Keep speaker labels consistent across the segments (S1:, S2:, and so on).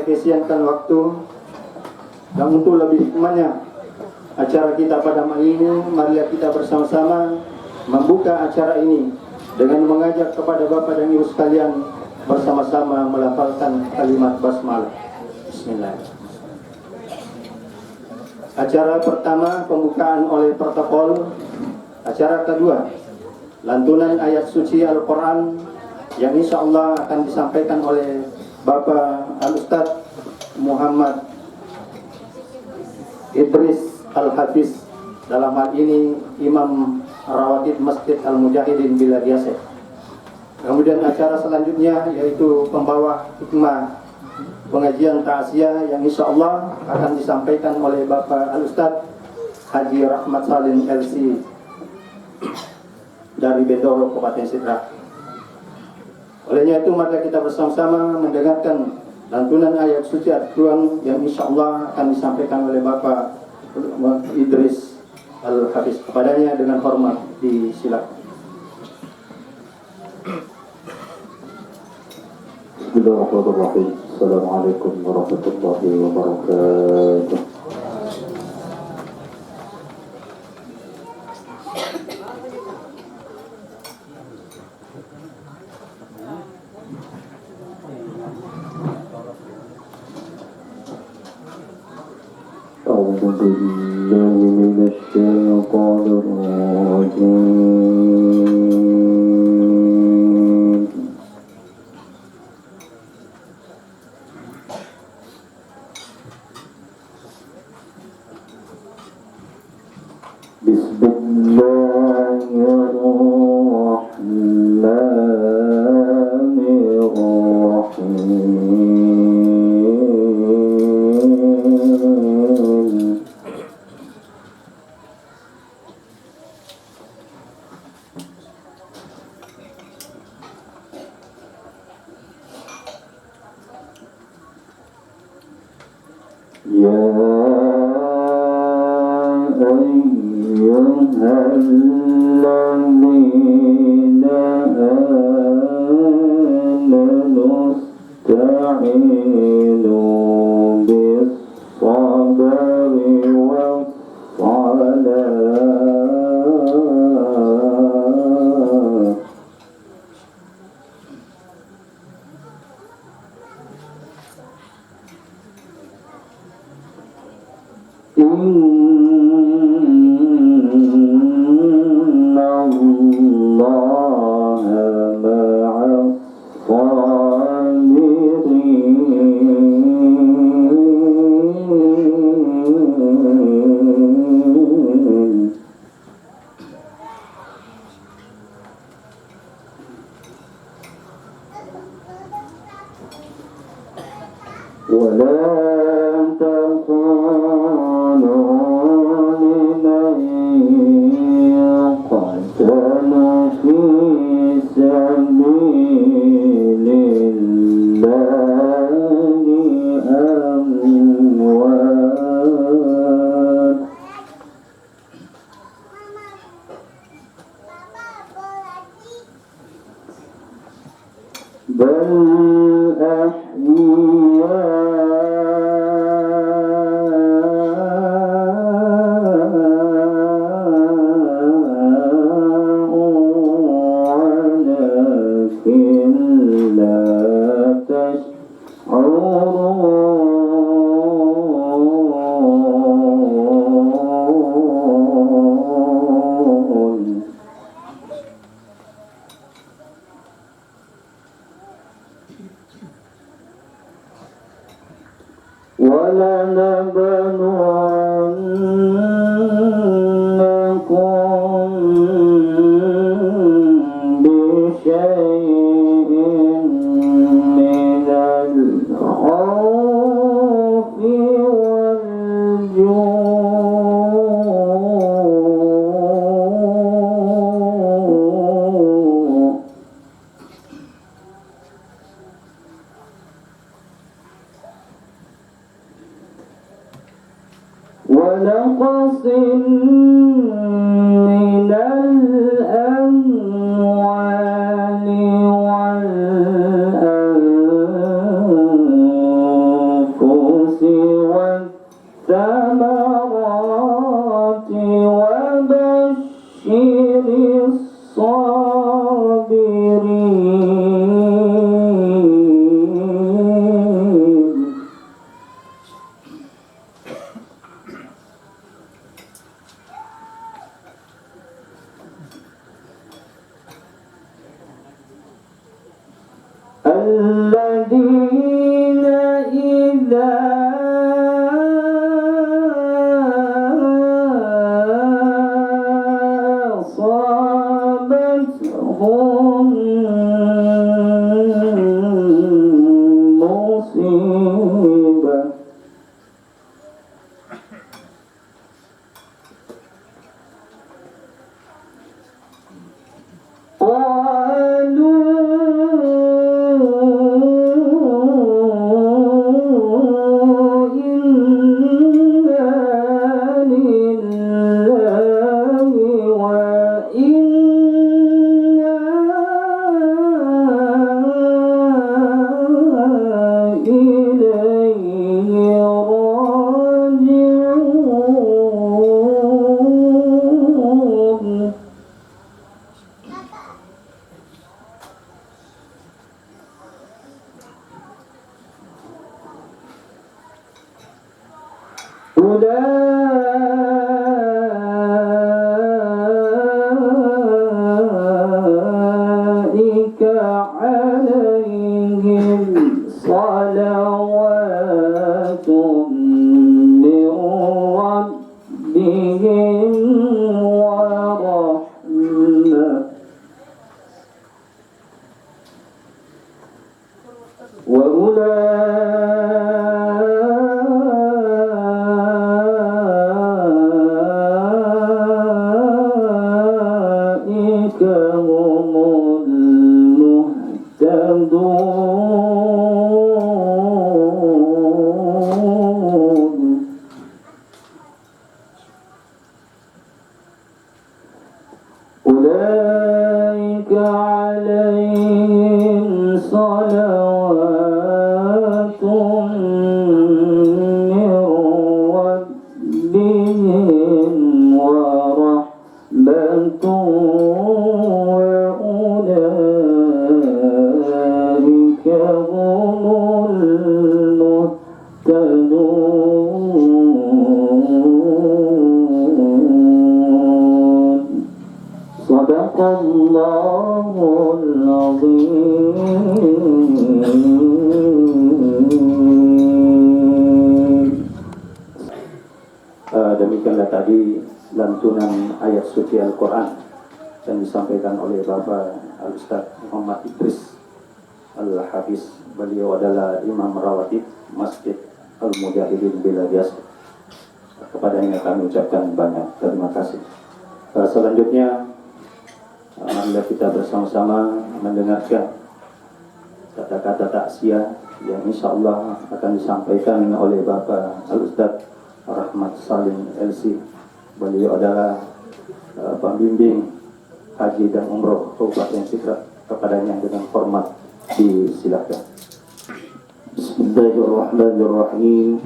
S1: mengefisienkan waktu dan untuk lebih hikmahnya acara kita pada malam ini, marilah kita bersama-sama membuka acara ini dengan mengajak kepada Bapak dan Ibu sekalian bersama-sama melafalkan kalimat basmalah. Bismillah. Acara pertama pembukaan oleh protokol. Acara kedua lantunan ayat suci Al-Quran yang insya Allah akan disampaikan oleh Bapak Al-Ustadz Muhammad Idris Al-Hafiz, dalam hal ini Imam Rawatib Masjid Al-Mujahidin Bilar Yasir. Kemudian acara selanjutnya yaitu pembawa hikmah pengajian ta'asiyah yang insya Allah akan disampaikan oleh Bapak Al-Ustadz Haji Rahmat Salim LC dari Bendoro, Kabupaten Sidrap. Olehnya itu mari kita bersama-sama mendengarkan lantunan ayat suci Al-Quran yang insya Allah akan disampaikan oleh Bapak Idris Al-Hafiz. Kepadanya dengan hormat disilakan.
S2: Bismillahirrahmanirrahim. Assalamualaikum warahmatullahi wabarakatuh. أعوذ بالله من الشيطان الرجيم. بسم الله الرحمن الرحيم. يا أيها الذين آمنوا استعينوا بالصبر والصلاة إن الله مع الصابرين. ولا تكونوا لمن يقتل في سبيل الله أموات بل أحياء ولكن لا تشعرون. ولنبلونكم بشيء من الخوف والجوع ونقص من الأموال والأنفس غيبة قالوا إنا لله وإنا إليه راجعون أولئك عليهم صلوات من ربهم ورحمة وأولئك هم المهتدون أولئك عليهم صلوات من ربهم ورحمة وأولئك هم المهتدون صدق الله العظيم.
S1: Demikianlah tadi lantunan ayat suci Al-Quran yang disampaikan oleh Bapak Al-Ustaz Muhammad Idris Al-Hafiz. Beliau adalah Imam Rawatib Masjid Al-Mujahidin Biladias. Kepadanya kami ucapkan banyak terima kasih. Selanjutnya marilah kita bersama-sama mendengarkan kata-kata takziah yang insyaAllah akan disampaikan oleh Bapak Al-Ustaz Rahmat Salim LC. Beliau adalah pembimbing haji dan umroh Kabupaten Sidrap. Kepadanya dengan hormat disilakan.
S2: Bismillahirrahmanirrahim.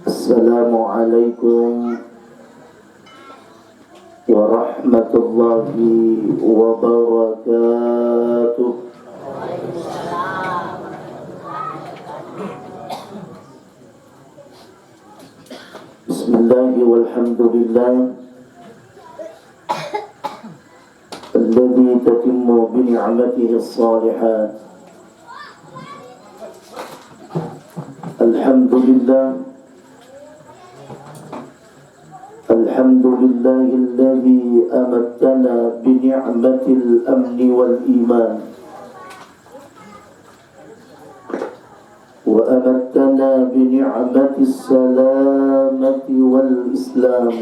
S2: Assalamualaikum warahmatullahi wabarakatuh. Bismillah walhamdulillah alladhi tatimmu bi ni'matihi as-salihat. Alhamdulillah الحمد لله الذي أمتنا بنعمة الأمن والإيمان وأمتنا بنعمة السلامة والإسلام.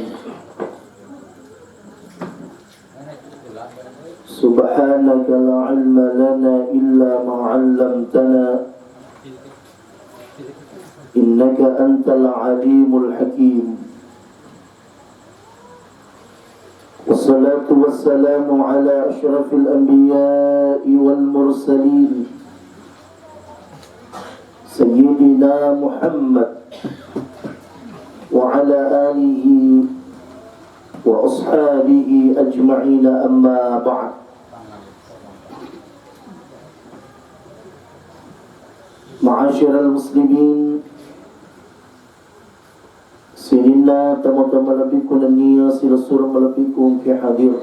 S2: سبحانك لا علم لنا إلا ما علمتنا إنك أنت العليم الحكيم. والصلاة والسلام على أشرف الأنبياء والمرسلين سيدنا محمد وعلى آله وأصحابه أجمعين. أما بعد. معاشر المسلمين سيدنا تمام لبيكم النية سيرسول لبيكم في حضير.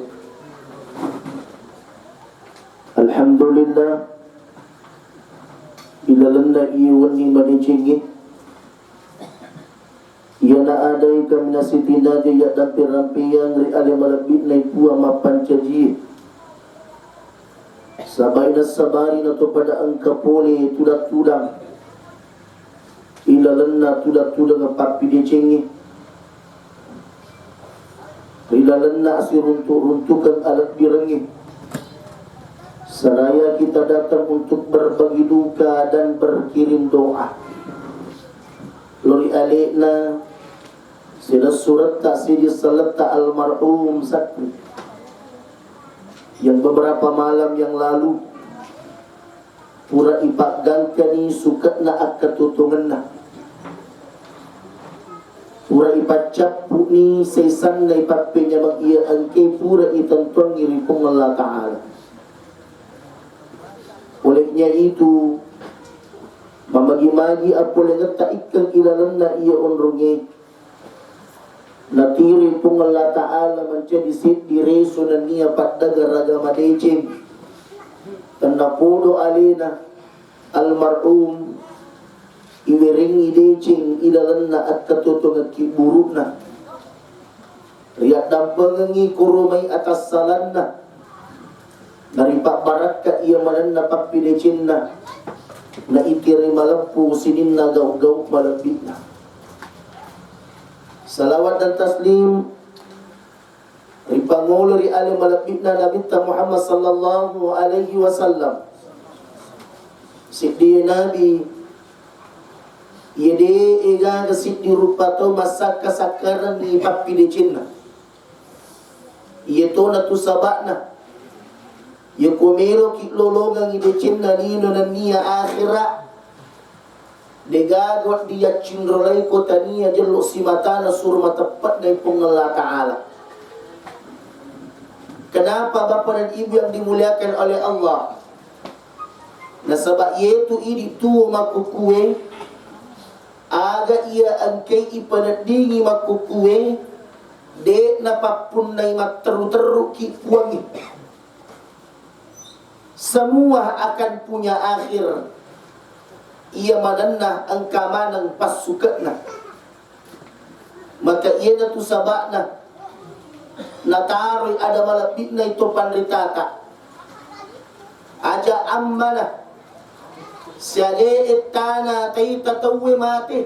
S2: الحمد لله إلى لنا إيواني منجيني yana adai kami nasitina dia dan pirampian ri ale malabit na ipua mapan caji Sabaina sabarina tu pada angka pole tudak-tudang ilalanna tudak-tudang papi decengi ilalanna asiruntuk-runtukan alat birengi. Seraya kita datang untuk berbagi duka dan berkirim doa. Lori alikna sila surat tak sidi salat almarhum Sakri yang beberapa malam yang lalu pura ipak gangkani sukat na akatutungan na pura ipak capu ni sesan na ipak penyamang iya angke pura itantuan ngiripong Allah Ta'ala. Olehnya itu mamagi-magi apa lengat tak ikan ilalan na iya onrungi natiri pung Allah Ta'ala menjadi sit direso na niya patdaga ragama decim karena podo alina almarhum iwiringi decing ilalan na at katutong at kiburuk na riyak dampangangi kurumay atas salan na naripak barat ka iya manan na papidecin na na itiri malampu sinin na gaw-gaw malapit na. Salawat dan taslim ripangulo ri alim malapit na Nabi Muhammad sallallahu alaihi wasallam siddi Nabi yede ega siddi rupato masaka sakaran ni papidecin na yeto na tu sabakna Yukumiro kitlolongang idecin na nino na niya akhira degagwat dia cindrolay ko taniya jelo si mata na surma tepat na ipong Allah Ta'ala. Kenapa Bapa dan Ibu yang dimuliakan oleh Allah? Nasabak yetu idi tuwo makukue aga ia angkay ipanadingi makukue de napapun na imatteru-teru ki puangi. Semua akan punya akhir. Ia madanna angka manang pasukatna. Maka ia na tu sabakna nataroy ada malapit na ito panritaka. Aja ammana siage itana tay tatawi mati.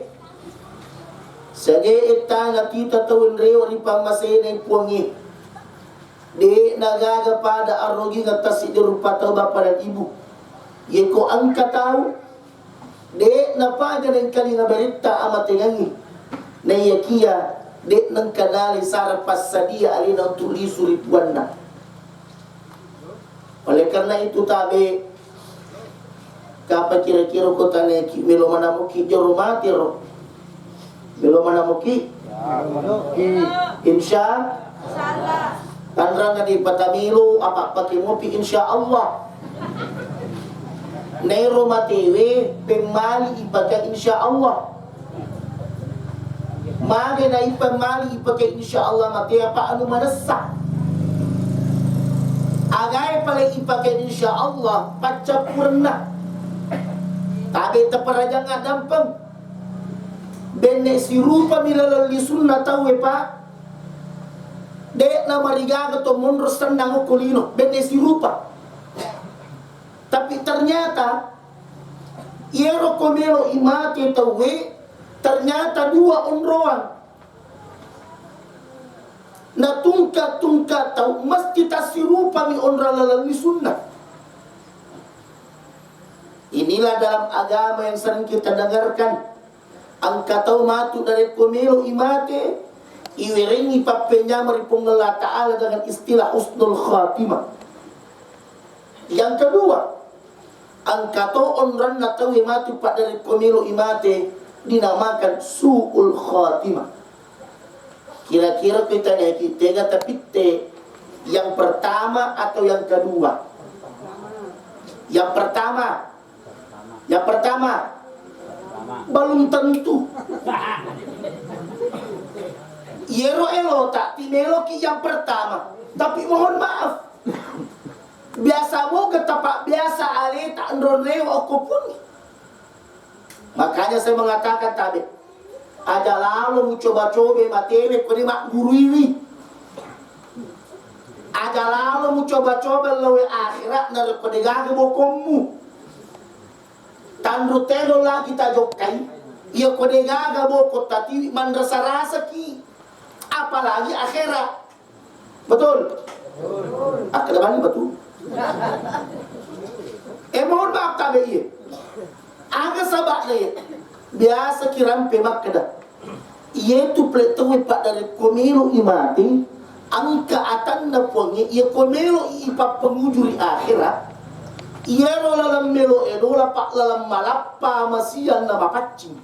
S2: Siage itana ti tatawin reo ripamasena puangi. Di nagaga pada arogi ngatas sidur patau Bapa dan Ibu. Yeko angka tahu. Di napaga ng kalinga berita amat tengangi. Na yakia di nang kanali sarapas sadia alina tuli suripuan na. Oleh karena itu tabi kapa kira-kira ko tane ki melo manamuki jorumati ro. Melo manamuki. Insya Allah. Tanrang nga di patamilo apa pakimopi insyaallah Nairo matewe pemali ipaka insyaallah Mage na ipamali ipaka insyaallah matea pa anu manasa Agay pala ipaka insyaallah pacapurna Tabi taparaja nga dampang Benne sirupa milalali sunna tawe pa Dek na marigaga to munros tandang kulino bende si rupa. Tapi ternyata iero komelo imati tawe ternyata dua onroan. Na tungka tau mesti tasirupa mi onra lalali sunnah. Inilah dalam agama yang sering kita dengarkan. Angka tau matu dari komelo imati iwiringi papenya maripong Allah Ta'ala dengan istilah husnul khatimah. Yang kedua, ang kato onran na tawi mati pa dari pemilu imate dinamakan su'ul khatimah. Kira-kira kita tega tapite yang pertama atau yang kedua? Yang pertama belum tentu. Yero elo tak timelo ki yang pertama. Tapi mohon maaf. Biasa mo ketapak biasa ale tak ndroneo aku pun. Makanya saya mengatakan tadi, ada lalu mencoba-coba materi kuni mak guru ini. Aja lalu mu coba-coba lawe akhirat na rekodegaga bokommu. Tandru telo lagi tajokai. Ia kodegaga bokot tati mandrasa-rasa ki. Apalagi akhirat. Betul? Akhirat betul. Mohon maaf tabe iya. Aga sabak na iya. Biasa kiram pemak kada. Iya tu pletewe pak dari komelo imati. Ang kaatan na pongi. Iya komelo ipa pengujuri akhirat. Iya ro lalam melo edola pak lalam malappa masian na mapacing.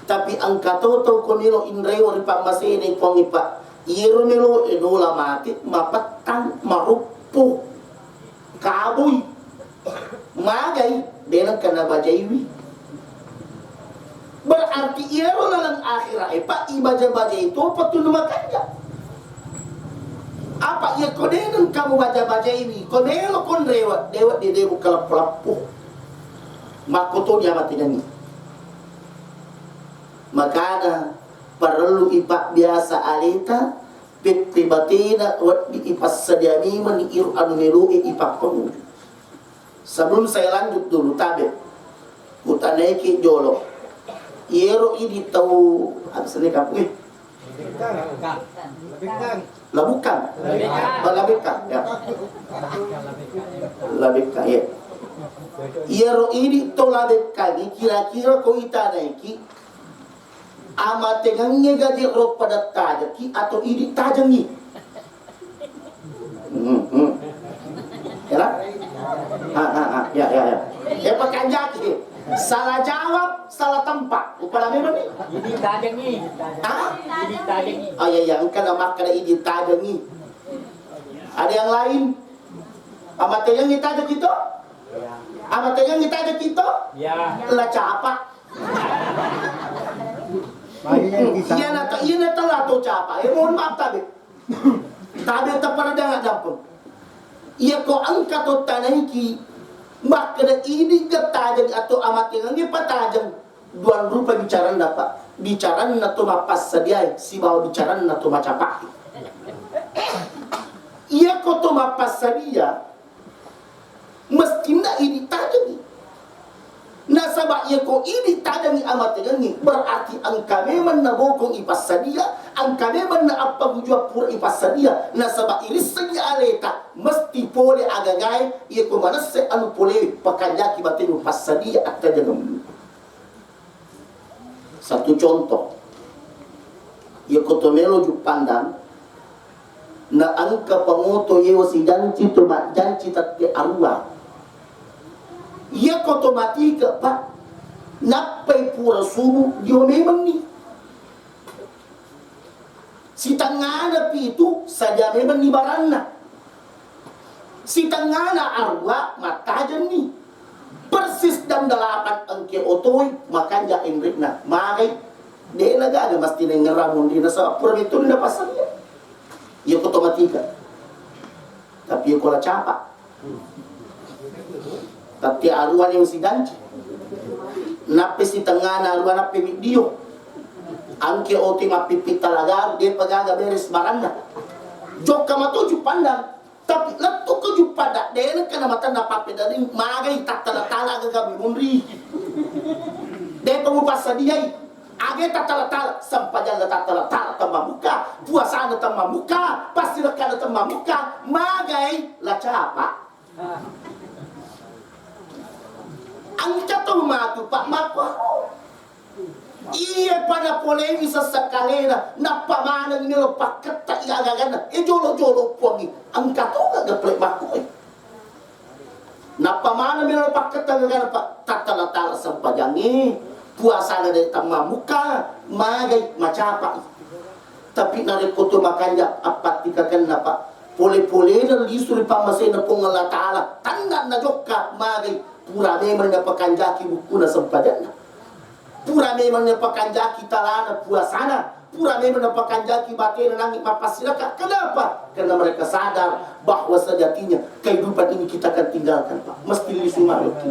S2: Tapi ang katoto komelo inreyo ripa masini pongi pak. Iya ro melo edola mati mapatang marupo. Kaboy magay denang kana bajaywi berarti iro lalang akhirah pak ibaja-baja itu patun makanya apa ia kodenang kamu baja-bajaywi kodelo kon rewat dewat di debu kalap-lapuh makoto dia mati nyanyi makanya perlu ipak biasa alita Pibatina wat di ipas sediami mani iru anu melui ipak penguju. Sebelum saya lanjut dulu tabe, utaneki jolo. Iero ini tahu apa seni kapu? Labukan. Labika ya. Labika ya. Iero ini tahu labika kira-kira kau itaneki ama tengangnya gaji rok pada tajaki atau ini tajangi. Ya. Ya pakai jaki. Salah jawab, salah tempat. Upala memang ni.
S3: Ini tajangi. Ini tajangi.
S2: Oh ya, engkau nama kena ini tajangi. Ada yang lain? Ama tengangnya tajak kita? Ama tengangnya tajak kita?
S3: Ya.
S2: Lah capak. Iya na telah tu capa. Mohon maaf tabi. Tabi terpada dengan dampun. Ia ko angkat tu tanah ki. Maka ini ketajang atau amat yang ini patajang. Dua rupa bicara dapat. Bicara na tu mapas sediai. Si bawa bicara na tu macapak. Ia ko tu mapas sedia. Mestinya ini tajang. Nasabak ia ko ini tadangi amat ini berarti angka memang na bokong ipas sadia angka memang na apa gujua pura ipas sadia nasabak iris segi aleta mesti pole agagai ia ko manase anu pole pakanya kibatin ipas sadia atta jangan. Satu contoh ia ko tomelo ju pandang na angka pangoto yewo si janci to mak janci tatti arwa. Ia otomatika pak napai pura subuh dia memang ni si tangana pitu saja memang ni barana si tangana arwa matajan ni persis dan dalapan angke otoi makanya enrikna magai dia naga ada mesti ngeramun di nasa pura itu nda pasal ya ia otomatika tapi ia kola capa tapi aruan yang si ganci nape si tengah aruan nape video angke oti mapipi talaga dia pagaga beres baranda jok kama tuju pandang tapi letu keju pada dia kena mata napape dari magai tak tala gaga munri dia pengupas sadiai age tak tala sampajan tak tala tambah muka puasa anda tambah muka pasti lekan tambah muka magai lah capa angkat tu matu pak makwa iya pada polemi sesakalena napa mana ni lo paket tak iaga-gana jolo pongi angkat tu gak gaplek makwa napa mana ni lo paket tak iaga-gana pak tatala sampajangi puasa dari tamah muka magai macapa tapi nari koto makanja apa tikakan napa pole-pole dan lisuri pamasay na pong Allah Ta'ala tanda na jokka magai pura memang na pakanjaki buku na sampadan pura memang na pakanjaki talana puasana pura memang na pakanjaki batin na langit mapasilaka. Kenapa? Karena mereka sadar bahwa sejatinya kehidupan ini kita akan tinggalkan pak mesti lisu maluki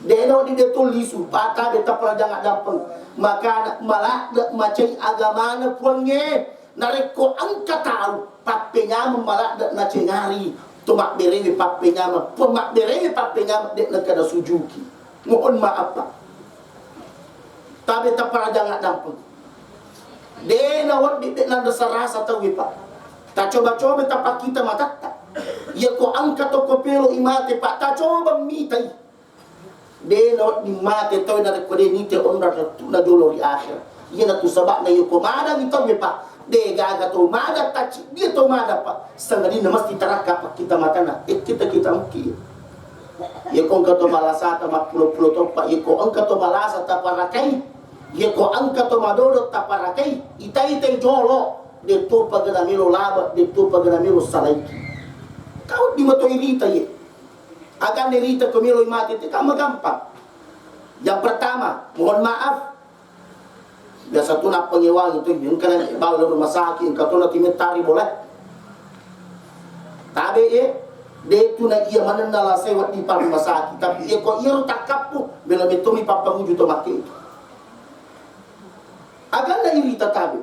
S2: deno di detul lisu pata beta pernah jangan dampeng maka malah macai agama na puangnya nareko angka tahu papenya malah na cengari tumak berewe papenya pemak berewe papenya dek na kada sujuki. Mohon maaf Pak. Tabe tapara jangan dampun. De nawat di dek na sarasa tahu Pak. Tak coba-coba tapak kita mata. Ya ko angka to ko pelo imate Pak. Tak coba mitai. De nawat di mate to na rekode ni te onda na dolo di akhir. Iya na tu sabak na yuko mada ito Pak. De gaga to mada taci dia to mada Pak. Sangadi na mesti teraka Pak kita matana. Kita mungkin. Ya ko angka to malasa ta mapulo-pulo to Pak. Ya ko angka to malasa ta parakai. Ya ko angka to madodo ta parakai. Itai jolo. De to paganamiro laba, de to paganamiro salaiki. Kau di mato irita ye. Akan irita komilo imati te kama gampang. Yang pertama, mohon maaf. Biasa tu nak pengewang itu yang kena bawa rumah sakit, kau nak timetari boleh. Tabe de tu nak ia mana nala sewat di rumah sakit, tapi ia kau ia tak kapu bela betul ni papa muju to mati. Agan na irita tabe.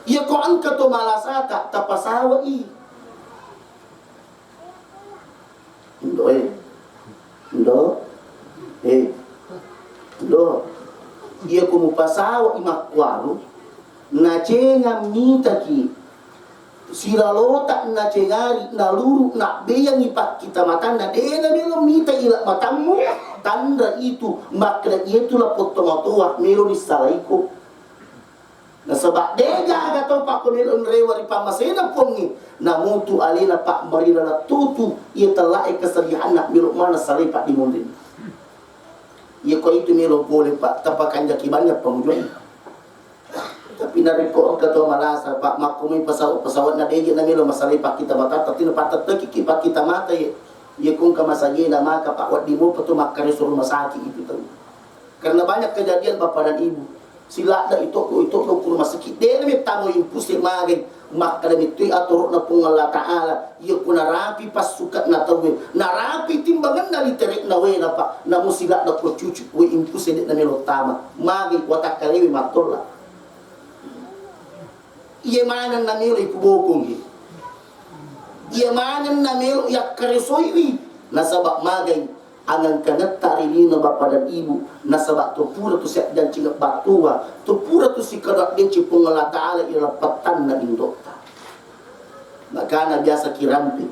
S2: Ia kau angkat to malasata tapasawa i. Ndo ia ko mupasawa imakwaru na cenga mita ki siralota na cengari na luru na beyang ipak kita matanda dena melo mita ila matamu tanda itu makna itu la potomatua melo disalaiko na sabak dega gato pak melo rewa ri pamasena pongi na mutu alena pak marina na tutu ia telah keserihan nak melo mana salai pak dimundin. Ya kau itu melo boleh Pak, tapakan jaki banyak pengunjung. Tapi nariko ang kato malasa Pak, makumi pesawat na degi na melo masalay Pak kita bata, tapi na patataki Pak kita mata ye. Ya kung kamasagi na maka Pak, wat di mo pa tumakari sa rumah sakit itu tahu. Karena banyak kejadian Bapak dan Ibu. Sila na ito ko rumah sakit. Dena may tamo yung pusing maging makada mito'y aturok na pong Allah Ta'ala. Iyo ko narapi pas sukat na tawin. Narapi timbangan na literik na way na pa. Na mo sila na po chuchu. Uy impus edit na nilo tama. Maging watak kaliwi matola. Iyamanan na nilo ikubokong hi. Iyamanan na nilo yak karisoy nasabak magay. Angan kanat tarilino Bapak dan Ibu nasabak to pura to siap dan cingap batua to pura to si kadak din cipong Allah Ta'ala ilapatan na indokta maka na biasa kirampi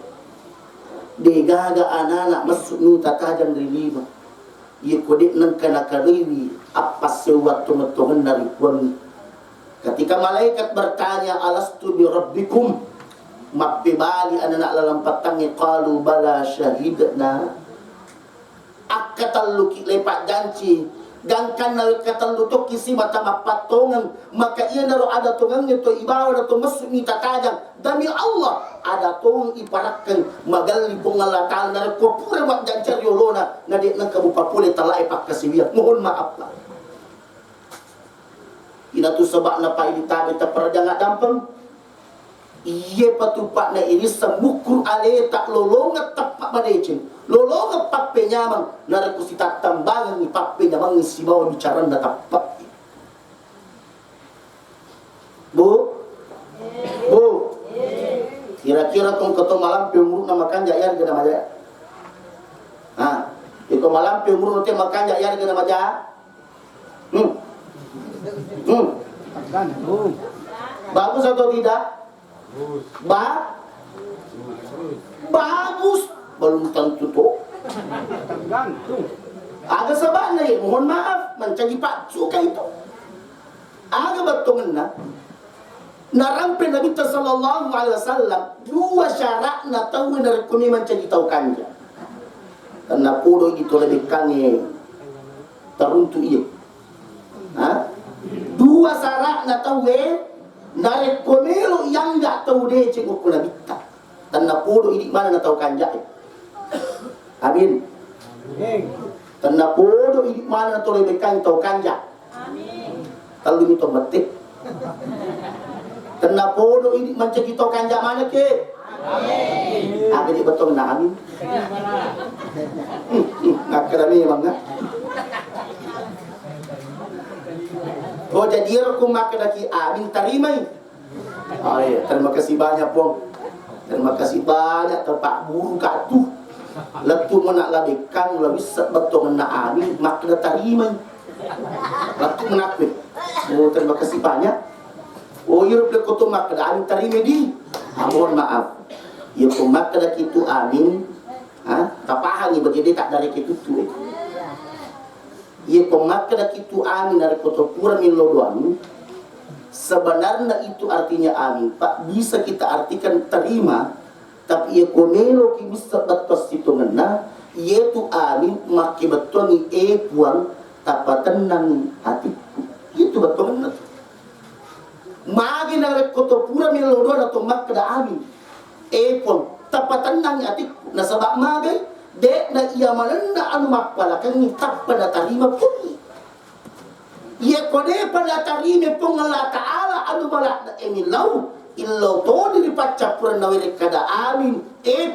S2: degaga anana masuk nuta tajam rilima iya kodik nang kanakariwi apa sewat tumetongan dari pun ketika malaikat bertanya alastu bi rabbikum mappibali anak lalampatangnya qalu bala syahidna akatal luki lepak janci gangkan na katal lutok kisi mata mapatongan maka ia naro ada tongangnya to ibawa to masuk mita tajam demi Allah ada tong iparakkan magali pong Allah Ta'ala na ko pura mak jancar yolona na di nang kamu papule talai pak kasiwiat mohon maaf Pak ina tu sebab na pa ini tabe ta perjanga dampeng iye patupak na ini semukur ale tak lolongat tapak badecing lolongat pape nyamang naraku si tambangan ni pape nyamang si bawa bicara na tapak bu kira-kira kung kato malampi umurut na makanja yan gana maja iko malampi umurut na makanja yan gana maja bagus atau tidak bagus belum tentu tuh agak sabar nih mohon maaf mencari Pak suka itu agak betul na narampe Nabi sallallahu alaihi wasallam dua syarat na tahu dari kuni mencari tahu kanja karena pudo itu lebih kange teruntu iya dua syarat na tahu dari komelo yang nggak tahu deh cengok kula bitta dan napodo ini mana na tahu kanja amin dan napodo ini mana na tahu lebih kan tahu kanja amin kalau ini tahu metik dan napodo ini mencegi tahu kanja mana ke amin ada di betul na amin nggak kira memang nggak oh jadi aku makan lagi amin tarimai Oh iya, terima kasih banyak Pong. Terima kasih banyak ke Pak Guru Katuh. Letu menak labekang lebih sebetul menak amin makna tarima. Letu menak. Oh terima kasih banyak. Oh iya udah kutu makna amin tarima di. Mohon maaf. Ya pemakna kitu amin. Kapahan ni bagi dia tak dari kitu tu. Ya pemakna kitu amin dari kutu pura min lodoan. Sebenarnya itu artinya amin Pak, bisa kita artikan terima, tapi ya komelo ki bisa betos itu ngena, yaitu amin maki betul ni puang tapatan nang hatiku, itu betul ngena. Magi nang rekoto pura melodo atau mak kada amin, puang tapatan nang hatiku, nasabak magai, dek na iya malenda anu mak palakan ni tapada terima pun. Ia kode pada tarime pong Allah Ta'ala anu malak na emilau illau to diripaca pura nawiri kada amin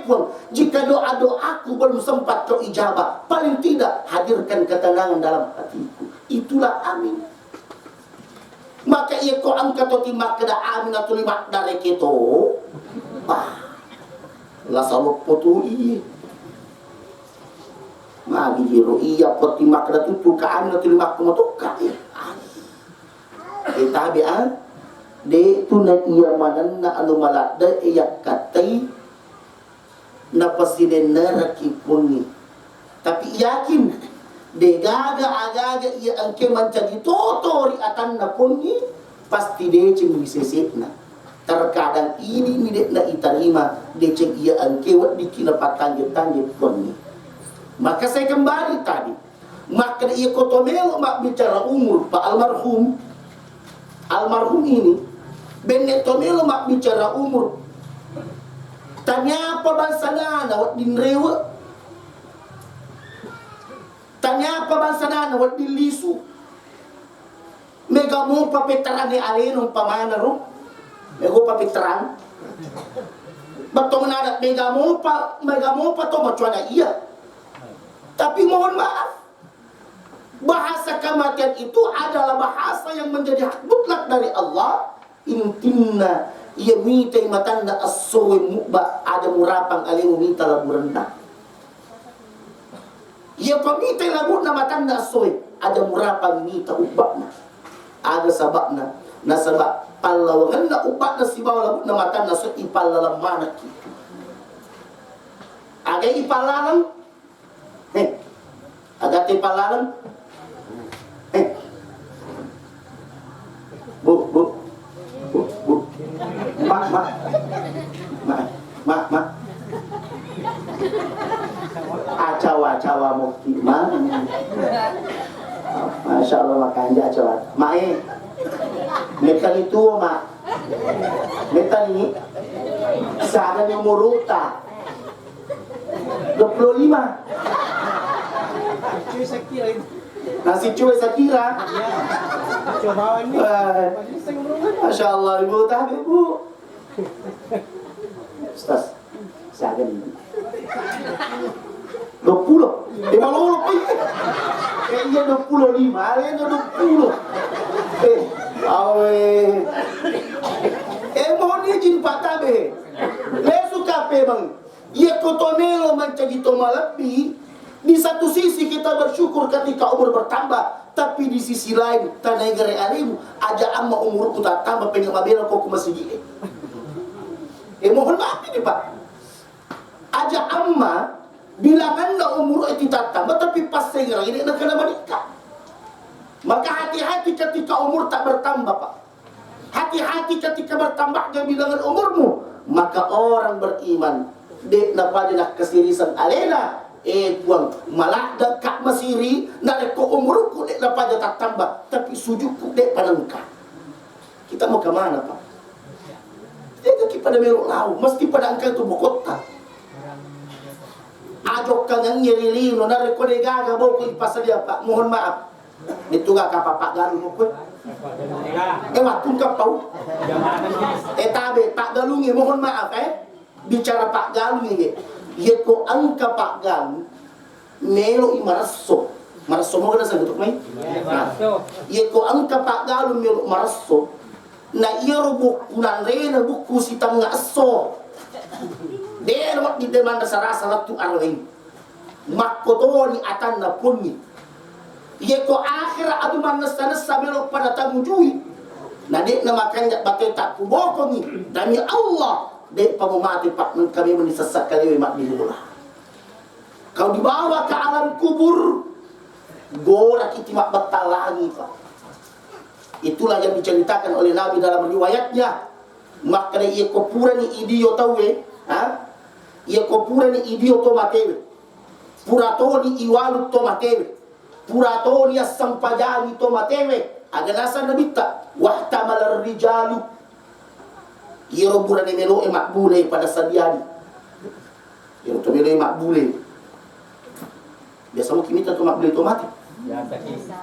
S2: pun jika doa-doaku belum sempat kau ijabah paling tidak hadirkan ketenangan dalam hatiku itulah amin maka ia ko angkat to timak kada amin atau limak dari kita la salok potu iya magi hiro iya poti makna tutu ka amin atau limak kumotoka tabi de tunai iya manan na anu malada iya katai na pasiden neraki puni tapi yakin de gaga agaga iya angke mancadi totori atan na puni pasti de cing bisesitna terkadang ini dek na itarima de cing iya angke wat dikina patanjut-tanjut puni maka saya kembali tadi maka iya kotomelo mak bicara umur Pak almarhum ini benetomelo mak bicara umur tanya apa bangsa nana wat dinrewa tanya apa bangsa nana wat dilisu mega mo papeteran ni alenong pamana ro mego papeteran batong nana mega mo pa to macuana iya tapi mohon maaf bahasa kematian itu adalah bahasa yang menjadi hak mutlak dari Allah. Intinna ia mita matanda as-sawi mu'ba ada murapang alimu mita labu rendah. Ia pamita labu na matanda as-sawi ada murapang mita ubakna. Ada sababna nasabab pallaw hendak ubakna si bawa labu na matanda so ipalalam mana kitu. Aga ipalalam aga ipalalam Bu. Mak. Acawa mukti mak. Masya Allah makan acawa. Mak metal itu mak. Metal ini sana yang muruta 25. Nasi cuy Sakira. Coba ini. Masya Allah ibu tahu ibu. Ustaz, saya ini 20. Malu iya 25, ada 20. Mohon izin Pak Tabe. Lesu kape bang. Ia kotomelo mencagi tomalapi. Di satu sisi kita bersyukur ketika umur bertambah, tapi di sisi lain tanah negeri alimu aja amma umurku tak tambah pengen mabela kok masih gini. Mohon maaf ini Pak. Aja amma bilang anda umur itu tak tambah, tapi pas saya ini nak kena menikah. Maka hati-hati ketika umur tak bertambah Pak. Hati-hati ketika bertambahnya bilangan umurmu. Maka orang beriman dek napa nak kesirisan alena. Buang malah dekat masiri nak ko umurku dek napa tak tambah, tapi sujudku dek panengka. Kita mau ke mana Pak? Kita pada melok lau, mesti pada angka itu bukota. Ajok kang nyeri lino na ko de gaga boko ipasa dia Pak. Mohon maaf. Itu gak Pak Galuh ko. Waktu ka pau. Tabe Pak Galuh mohon maaf bicara Pak Galuh ini. Yeko angka Pak Galuh melo imaraso mo kana sa gutok may yeko angka Pak Galuh melo maraso na iro buku nan rena buku si tanga aso de mat di demanda sarasa latu arwing makotoni atan na punni ye ko akhira adu man nasta sabelo pada tamujui na de na makanya bakai tak kuboko ni demi Allah de pamumati pak kami menisesat kali mak di bola kau dibawa ke alam kubur gora kitimak batal lagi pak. Itulah yang diceritakan oleh Nabi dalam riwayatnya. Maka ia kopura ni idio tawe, ia kopura ni idio to matewe, purato ni iwalu to matewe, purato ni sampajani to matewe. Aganasa nabita wahtamal rijalu. Ia robura ni melo makbule pada sadiani. Ia to melo makbule. Biasa mo kimita to makbule to mate.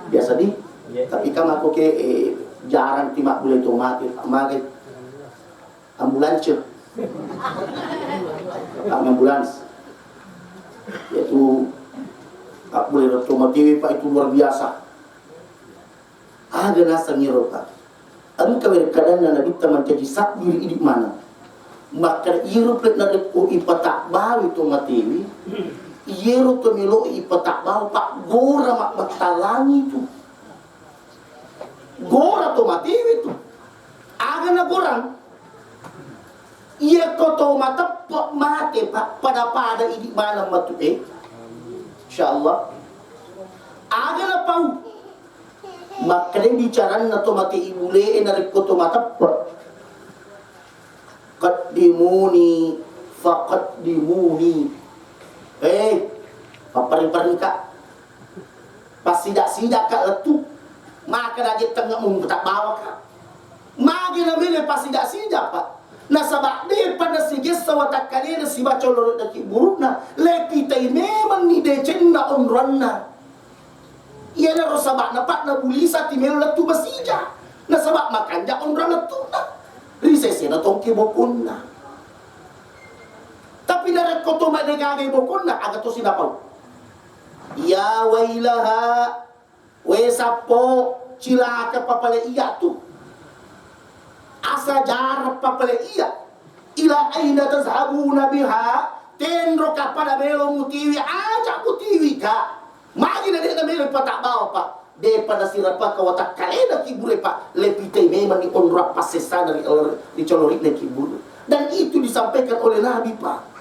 S2: Biasa di. Tapi kan aku ke jarang timak boleh tomati, makai ambulans, ambulans, yaitu tak boleh tomati pak itu luar biasa. Ada nasa ngiroka, anu kawir kadang nabi teman jadi sak diri di mana, maka irup let narik ko ipatak bawi tomati, irup tomilo ipatak bawi pak gora mak batalangi itu. Gora to matiwi tu aga na gorang iya ko to mata mate pada idi mana matu insyaallah aga na pau makne bicara na to mati ibule na ko to mata qaddimuni faqaddimuni paparing-paring ka pasidak-sidak ka letu maka lagi tengah tak bawa ka magi na mele pasti dak sida pak na sabak de pada sigis sawatak kalena si baca lorot daki burukna lepi tai memang ni de cenna onranna ia na rosabak na pak na bulisa ti melo latu basija na sabak makan ja onran latu na risese na tongki bokunna tapi dari koto mak de gage bokunna aga to sinapau ya wailaha wesapo cilaka papale iya tu asa jarap papale iya ila aina tazhabuna biha tenro kapada melo mutiwi aja mutiwi ka magi na de melo patak bawa pak de pada sirapa ka watak kalena kibure pak lepite memang ni onra pasesa dari di colorik le kibur dan itu disampaikan oleh Nabi pak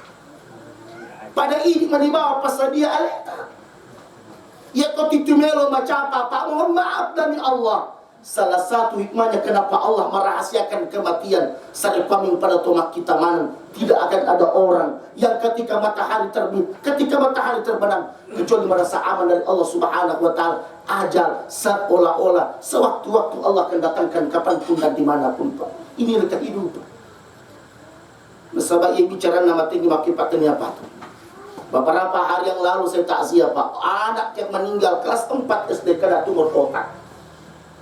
S2: pada ini manibawa pasadia aleta ya kau titumelo macam apa mohon maaf demi Allah salah satu hikmahnya kenapa Allah merahasiakan kematian saat paming pada tomak kita mana tidak akan ada orang yang ketika matahari terbit ketika matahari terbenam kecuali merasa aman dari Allah subhanahu wa ta'ala ajal seolah-olah sewaktu-waktu Allah akan datangkan kapanpun dan dimanapun pak ini rekat hidup nasabah ia bicara nama tinggi makin patenya apa tu beberapa hari yang lalu saya takziah pak anak yang meninggal kelas 4 SD kena tumor otak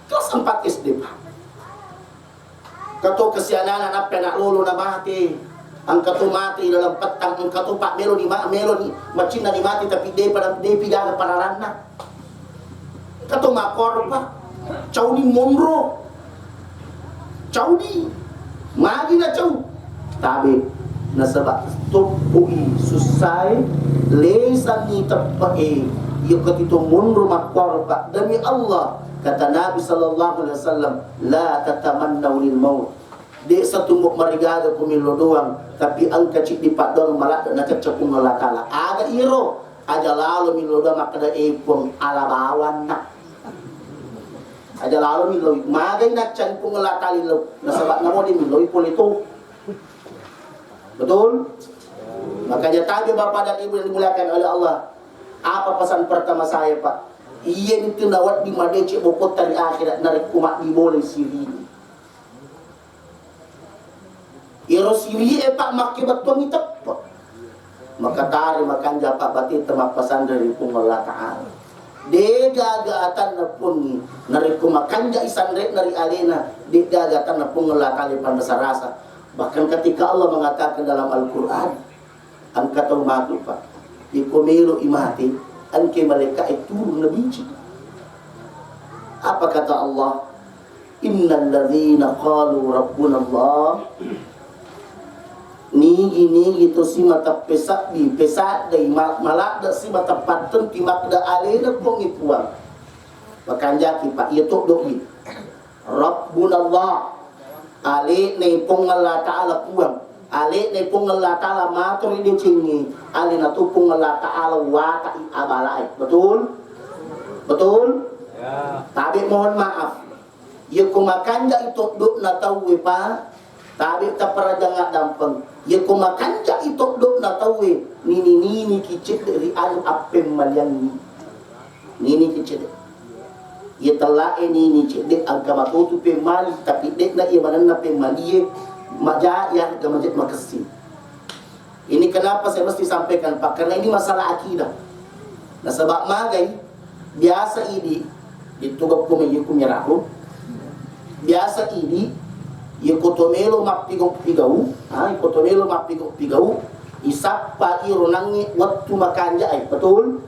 S2: kelas 4 SD pak kato kesianan anak penak lolo na mati angkat tu mati dalam petang angkat tu pak melo ni macin na ni mati tapi dia pada dia pidana pararana kato makor pak caudi monro caudi magi na cau tabi nasabak tupui susai lesani tepai yo ketito mundur makor pak demi Allah kata Nabi sallallahu alaihi wasallam la tatamannu lil maut de satumbuk marigaga pumilo doang tapi angka cik di pak dong malah na kecapung ngalakala aga iro aja lalu milo doang makada epong ala bawan nak aja lalu milo magay na chan pung ngalakali lo nasabak namo di milo ipolito betul? Makanya tadi Bapak dan Ibu yang dimuliakan oleh Allah. Apa pesan pertama saya Pak? Iya itu nawat di madece bokot dari akhirat narik kumat di boleh siri. Iro siri Pak makin betul ni tepat. Maka tari makan japa batin temak pesan dari Allah Ta'ala. Dega gatan na pungi narik kumakan ja isan rek nari alena dega gatan na pungala kali pandasa rasa. Bahkan ketika Allah mengatakan dalam Al-Quran angkat matu pak ikomelo imati anke malaikat itu nabiji apa kata Allah innal ladzina qalu rabbuna Allah nigi to si mata pesak di pesak dai malak da si mata patun ti makda alena pong ipuang makanja ki pak itu dogi rabbuna Allah ale nei pong Allah taala puang ale nei pong Allah taala matur di cingi ale na tu pong Allah taala wa ta abalai betul ya. Tapi mohon maaf ya kumakanja itu duk na tahu pa tapi tak pernah jangan dampeng ya kumakanja itu duk na tahu nini kicit dari anu apem malian nini kicit ya telah ini cedek agama tu pemali tapi dek na ia mana na pemali maja yang gamajat makasi ini kenapa saya mesti sampaikan Pak karena ini masalah akidah nah sebab magai biasa ini ditugap ko may yukum yarako biasa ini ikotomelo mapigaw ikotomelo mapigaw isap pa ironangi waktu makanja ay betul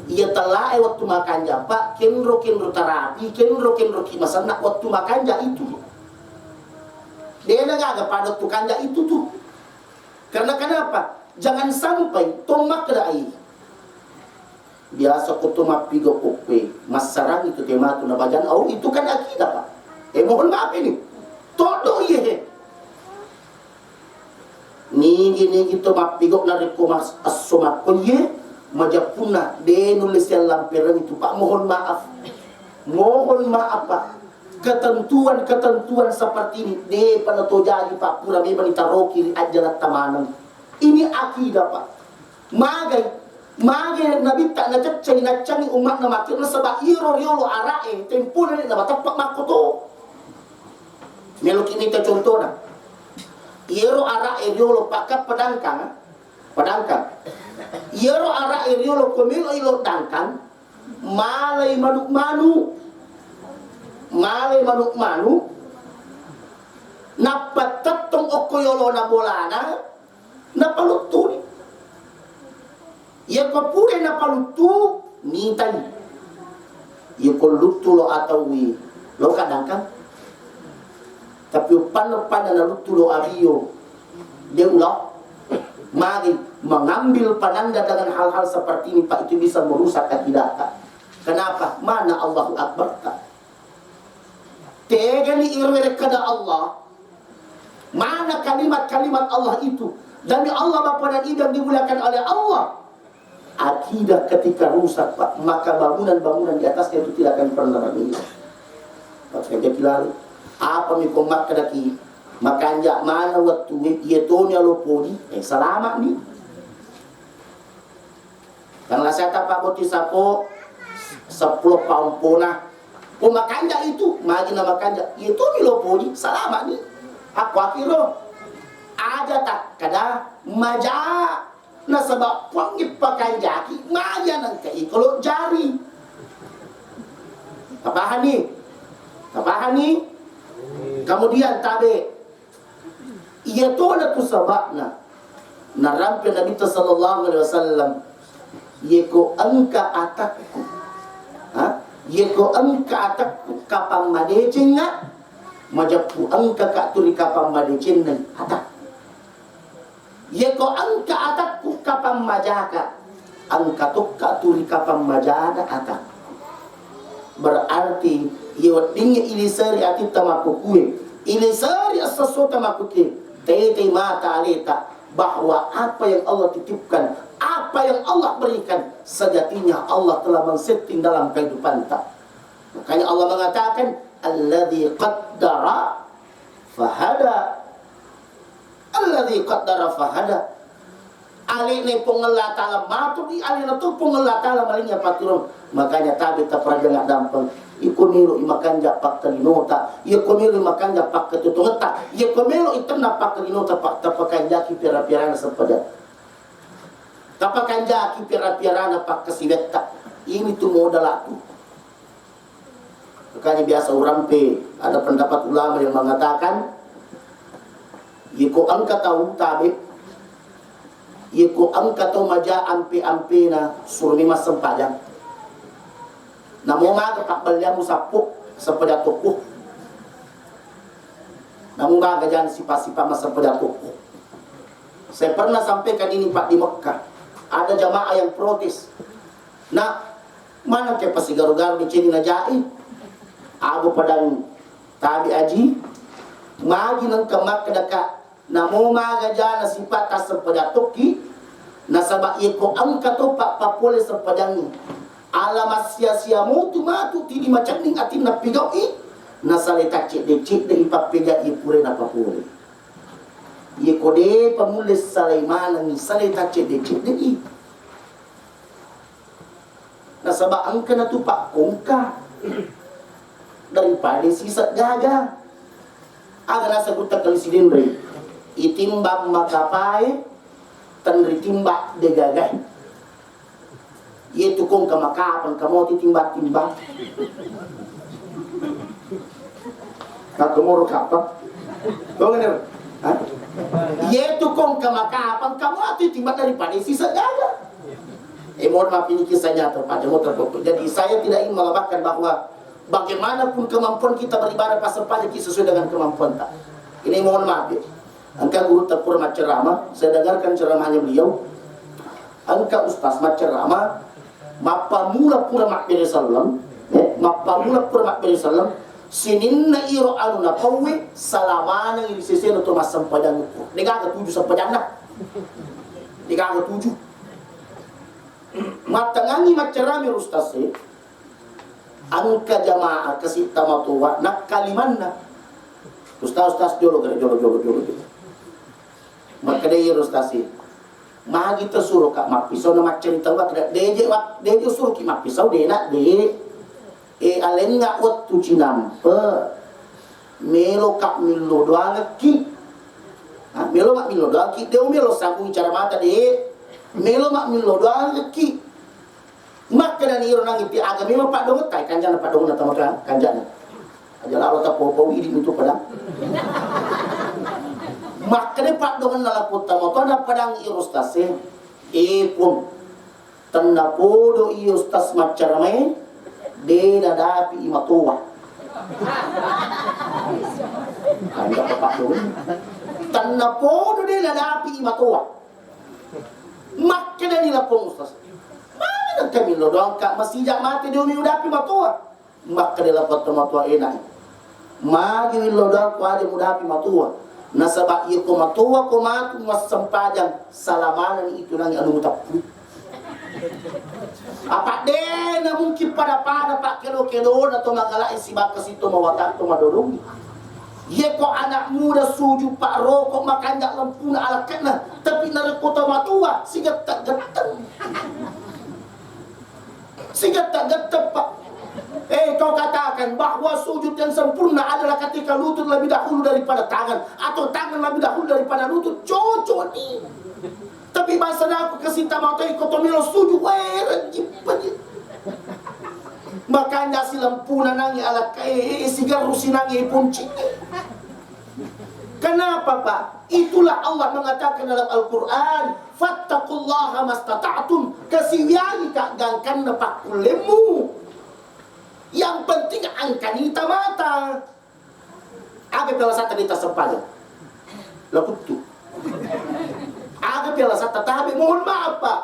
S2: iya telah ay waktu makanja pak kenro terapi kenro masana waktu makanja itu dia nggak pada waktu kanja itu tuh karena kenapa jangan sampai tomak kedai biasa kutumak pigo ukwe masarang itu tema tu nabajan au itu kan akidah pak mohon maaf ini todo ye nigi to mapigo na reko mas asoma kolye majapuna de nulis yang lampiran itu pak mohon maaf pak ketentuan seperti ini de pada to jadi pak pura memang ditaroki ajalat tamanan ini akidah pak Mage nabi tak na cacay na cangi umat na makir na sabah iro riolo arae tempo na na matapak makoto melo kini ta contoh na iro arae riolo pakap padangkan iro arae riolo komilo ilo dangkan malay manuk manu napatatong okoyolo na bolana napalutuni ya kapure na palutu nitay ya lutu lo atawi lo kadangkan tapi paano na lutu lo abiyo dia ulah mari mengambil pananda dengan hal-hal seperti ini pak itu bisa merusak akidah kenapa mana Allahu Akbar tegali irwere kada Allah mana kalimat-kalimat Allah itu demi Allah Bapa dan Ibu dimuliakan oleh Allah akidah ketika rusak pak maka bangunan-bangunan di atasnya itu tidak akan pernah bernilai makanya kilali apa mi komak kadaki makanya mana waktu yetonya lo podi selamat nih karena saya tapak boti sapo 10 pound pona makanya itu magi nama makanya itu mi lo podi selamat nih aku akhirnya ada tak kada maja na sebab pangit pakai jaki maya nang kai kalau jari tapahan nih kemudian tabe iya to na tu sababna narampe Nabi sallallahu alaihi wasallam yeko angka atakku kapang madecing nga majapu angka katuri kapang madecing nang atak yeko angka atakku kapang majaka angka tukka turi kapang majada atak berarti yewatinya ilisari ati tamakukue ilisari asaso tamakuke tete mata aleta bahwa apa yang Allah titipkan apa yang Allah berikan sejatinya Allah telah men-setting dalam kehidupan kita makanya Allah mengatakan alladzi qaddara fahada alladzi qaddara fahada ali ne pongela taala maturi ali na tu pongela taala malinya paturun makanya tabi ta praja dampeng ikuniro imakan japak telinota ikuniro imakan japak ketutungeta ikuniro itena pak telinota pak tapakan jaki pira-pirana sepada tapakan jaki pira-pirana pak kesibetta ini tu modal aku makanya biasa urampe ada pendapat ulama yang mengatakan Yiko angka tahu tabi, yiko angka tahu maja ampi na surmi mas sempajang. Namo maga pak balya musapuk sepada tukuh namun jangan sifat-sifat masa pedatuk. Saya pernah sampaikan ini Pak di Mekah. Ada jamaah yang protes. Nah, mana ke pasi garu-garu di sini najai? Abu padang tabi aji, magi nang kemak kedaka. Namo maga jana sifat tas pedatuk ki. Nasabak iko angka to Pak papole sepadangi. Alamat sia-sia mutu matu tidi macam ning atin na pigau nasale takcik de ipapega ipure na papure. Ye kode pamulis Sulaiman ni sale takcik de nasaba angka na tu Pak kongka daripada sisa gaga. Aga nasa kutak kalisidin re itimbang makapai tan ritimbak de gagay. Ye tukong kamakapan kamo titimbak-timbak.
S1: Katumuro kapan? Dongan
S2: Ye tukong kamakapan kamu titimbak daripada sisa gaga. Mohon maaf ini kisah nyata Pak Demokrat. Jadi saya tidak ingin mengatakan bahwa bagaimanapun kemampuan kita beribadah pasal pajak sesuai dengan kemampuan tak. Ini mohon maaf ya. Angka guru terpura ceramah, saya dengarkan ceramahnya beliau. Angka ustaz ceramah, mapa mula pura makbiri salam, sininna iro anu na pawe salamana iri sesena to masam padang itu. Negaga 7 sampai nak. Negaga 7. Matangangi macerami ustaz angka jamaah kasih tamatuwa nak kalimanna. Ustaz jolo. Maka dia ustaz magi tersuruh kak mapisau nama cerita wa deje suruh ki mapisau de nak de alen nga wat tu cinampe melo kak milo doang ki melo mak milo doang ki de melo sambung cara mata de melo mak milo doang ki maka dan iro nang iti aga melo Pak Donget kai kanjana Pak Donget tamaka kanjana aja lalu ta popo idi untuk padang maka de Pak Donget nalaput tamoto na padang irostase pun tanapodo iostas macarame de nadapi imatuwa kanda Pak Donget tanapodo de nadapi imatuwa maka de nilapong ustas mana kami lo doang kak masih jak mati de umi udapi matuwa maka de lapot tamoto enak magi lo doang ko ade mudapi matuwa nasabak iya ko matuwa ko matu mas sempajang salamanan itu nang anu mutapu apa de na mungkin pada Pak kelo na to magala isi bakas itu mawatak to madorong ye ko anak muda suju Pak rokok makanya lampu na alakna tapi narekota matuwa sigat tak geteng Pak. Kau katakan bahwa sujud yang sempurna adalah ketika lutut lebih dahulu daripada tangan atau tangan lebih dahulu daripada lutut. Cocok nih. Tapi bahasa aku kesinta matai kotomilo sujud rejip. Makanya si lampunan nangi ala sigar rusinangi punci. Kenapa Pak? Itulah Allah mengatakan dalam Al-Quran, fattaqullaha mastata'tum, kasiwiani kak gangkan nepak kulemu. Yang penting angkani mata. Aga pela sata dita sempaja. Lakutu. Aga pela sata tabi mohon maaf Pak.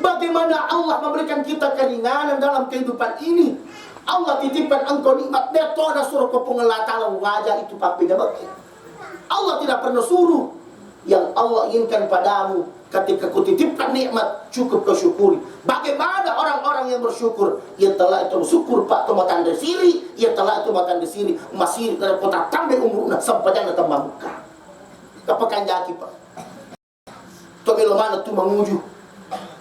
S2: Bagaimana Allah memberikan kita keringanan dalam kehidupan ini. Allah titipkan engkau nikmat detoda suruh kau pengelata wajah itu papi bagi. Allah tidak pernah suruh. Yang Allah inginkan padamu ketika kutitipkan nikmat cukup kau syukuri. Bagaimana orang-orang yang bersyukur? Ia telah itu syukur Pak tomatan desiri, ia telah itu matan desiri masih dari kota tambah umurna sampai jangan tambah muka. Kapakan jaki Pak. Tomelo mana tu menguju.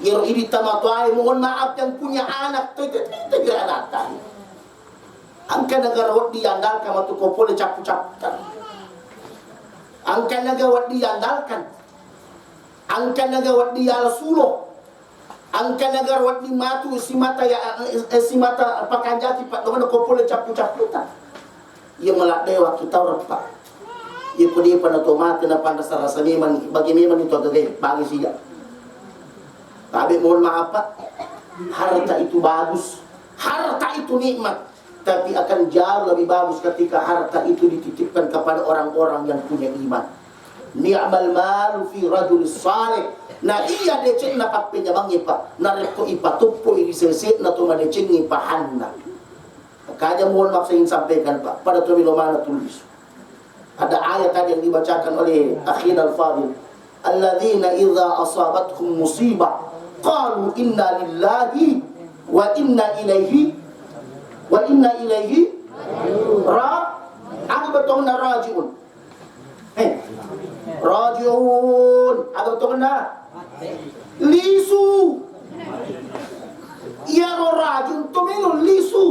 S2: Yero ini tamatuai mohon maaf yang punya anak tidak anak tadi. Angka negara wadi andalkan waktu kau boleh capu-capukan. Angka negara wadi andalkan. Angka negara wadi ala sulo. Angka negara wadi matu si mata pakai jati Pak dengan kau boleh capu-capukan. Ia melak dewa kita orang Pak. Ia pun pada tomat kena pandas rasa memang bagi memang itu agak bagi siap. Tapi mohon maaf Pak, harta itu bagus, harta itu nikmat. Tapi akan jauh lebih bagus ketika harta itu dititipkan kepada orang-orang yang punya iman. Ni'mal malu fi rajul salih. Na iya deceng na pak penyabang ipa, na repko ipa tupo ini seset na tuma deceng ipa hanna. Kaya mohon maaf saya ingin sampaikan Pak, pada tulis mana tulis. Ada ayat tadi yang dibacakan oleh akhina al-fadil. Alladzina idza asabatkum musibah qalu inna lillahi wa inna ilaihi Ada betul na rajiun. Rajiun. Ada betul na lisu. Iya rajiun to melo lisu.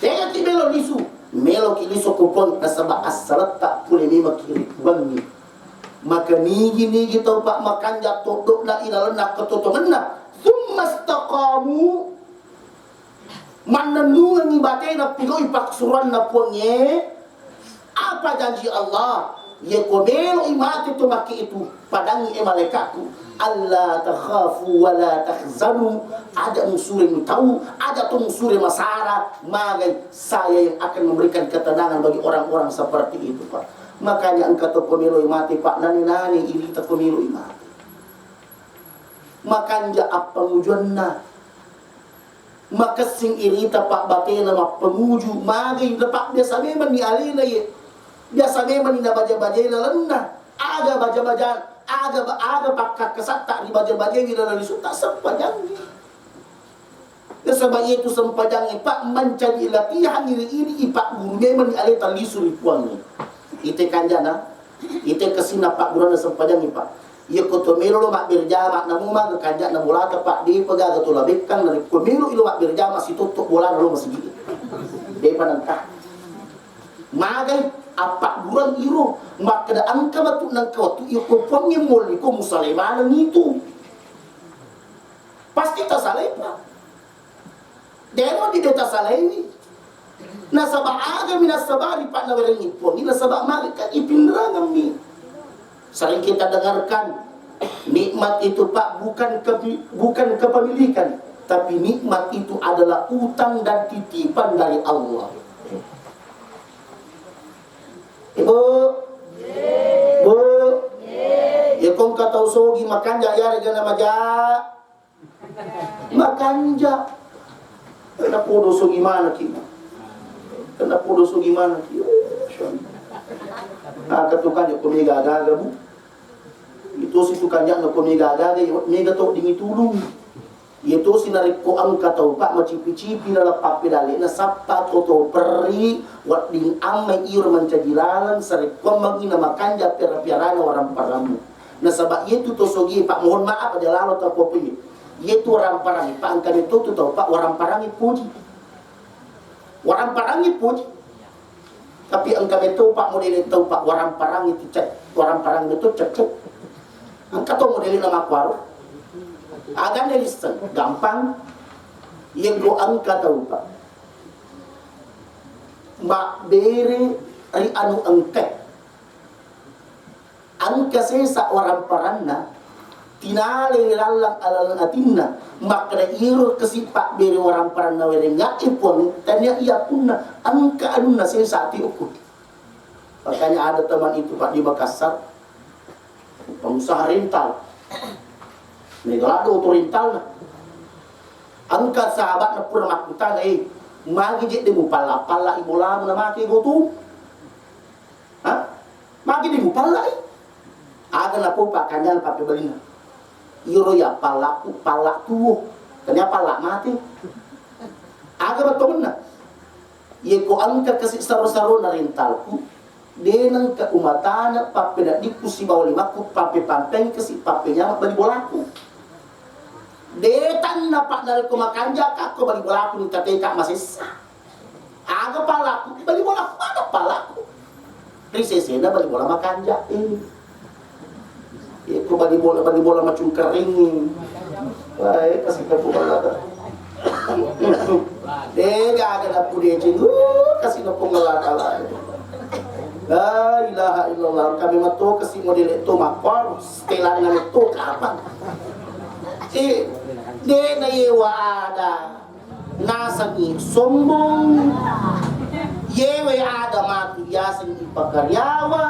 S2: Tega ti melo lisu. Melo ki lisu kupon nasaba asalat tak pule ni makiri bangi. Maka nigi tau Pak makan jatuh dok na ilalan nak ketotongan na. Thumma istaqamu. Mananungan ni batay na piloy paksuran na po niya. Apa janji Allah? Ye komelo imati tumaki itu padangi malaikat Allah takhafu wa la tahzanu. Ada unsur yang tahu, ada unsur yang masara. Magai saya yang akan memberikan ketenangan bagi orang-orang seperti itu Pak. Makanya engkau tu komelo imati Pak nani ini tak komelo imati. Makanya apa mujuanna? Maka sing irita Pak batena mak penguju magai lepak biasa memang ni alina ye. Biasa memang ni baja-baja lena. Aga baja-baja, aga pakak kesat tak di baja-baja wila lalu tak sempajang. Ya sebab itu sempajang Pak mencari latihan ini Pak guru memang ni alita lisu ripuan ni. Ite kanjana, ite kesina Pak guru na sempajang Pak. Ia kotomelo lo mak berjama namu mak kajak na bola Pak di pegaga tu labekkan dari komelo ilo mak berjama si tutup bola lo masih gigi. Dia panangkah. Magai apa buran iro mak kada angka batu nang kau tu iyo kopong yang mol ko musalimana itu. Pasti tak salah Pak. Demo di data salah ini. Nasabah aga minasabah di Pak nawarin ipon. Ini nasabah magai kan ipindrangam ni. Sering kita dengarkan nikmat itu Pak bukan kepemilikan, tapi nikmat itu adalah utang dan titipan dari Allah. Ibu, Bu, ya kong kata usogi makanja ya rega nama ja, makanja. Kenapa doso gimana kita? Kenapa doso gimana kita? Nah, ketukan ya komega gaga Bu. Itu si tukang yang komega gaga ya mega tok dingi tulung. Itu si narik ko ang katau Pak macipi-cipi na lapak pedale na sapa toto peri wat ding amai ir mancagilalan sarik ko magina makanja pera-perana orang paramu. Na sabab itu to sogi Pak mohon maaf ada lalo ta kopi. Itu orang parangi Pak angkan itu tu tau Pak orang parangi puji. Orang parangi puji. Tapi engkau itu Pak model itu Pak orang parang itu cek, orang parang itu cek. Engkau tu model nama kuaru. Agan listen, gampang. Yang lo angkat tahu Pak. Mak beri ari anu angkat. Angka sesa orang parangna. Tinale lalang alalang atinna. Makna iro kasi Pak beri orang parangna werengak ipon. Tanya iya punna. Angka anu nasi saati ukur. Makanya ada teman itu Pak di Makassar, pengusaha rental. Negalado tu rental na. Angka sahabat na pura makutan magi je demu pala ibola na maki gotu. Ha? Magi demu pala Aga na po Pak kanyan Pak balina. Iro ya pala tuwo. Kanya pala mati. Aga betul na. Ye ko angka kasi saro-saro na rental ku. Denang ka umatana pape na di kusi bawali maku pape pampeng kasi pape nya bali bolaku. Detan na Pak dal ko makanja ka ko bali bolaku ni tatay ka masisa. Aga palaku bali bolaku ada palaku. Risese na bali bola makanja ko bali bola macung kering. Baik kasi ka po bala. Aga na po dia cing kasi na po ngalakala. La ilaha illallah kami mato kasi model itu makor setelan na itu kapan de na yewa ada nasangi sombong yewe ada mati yasin ipakaryawa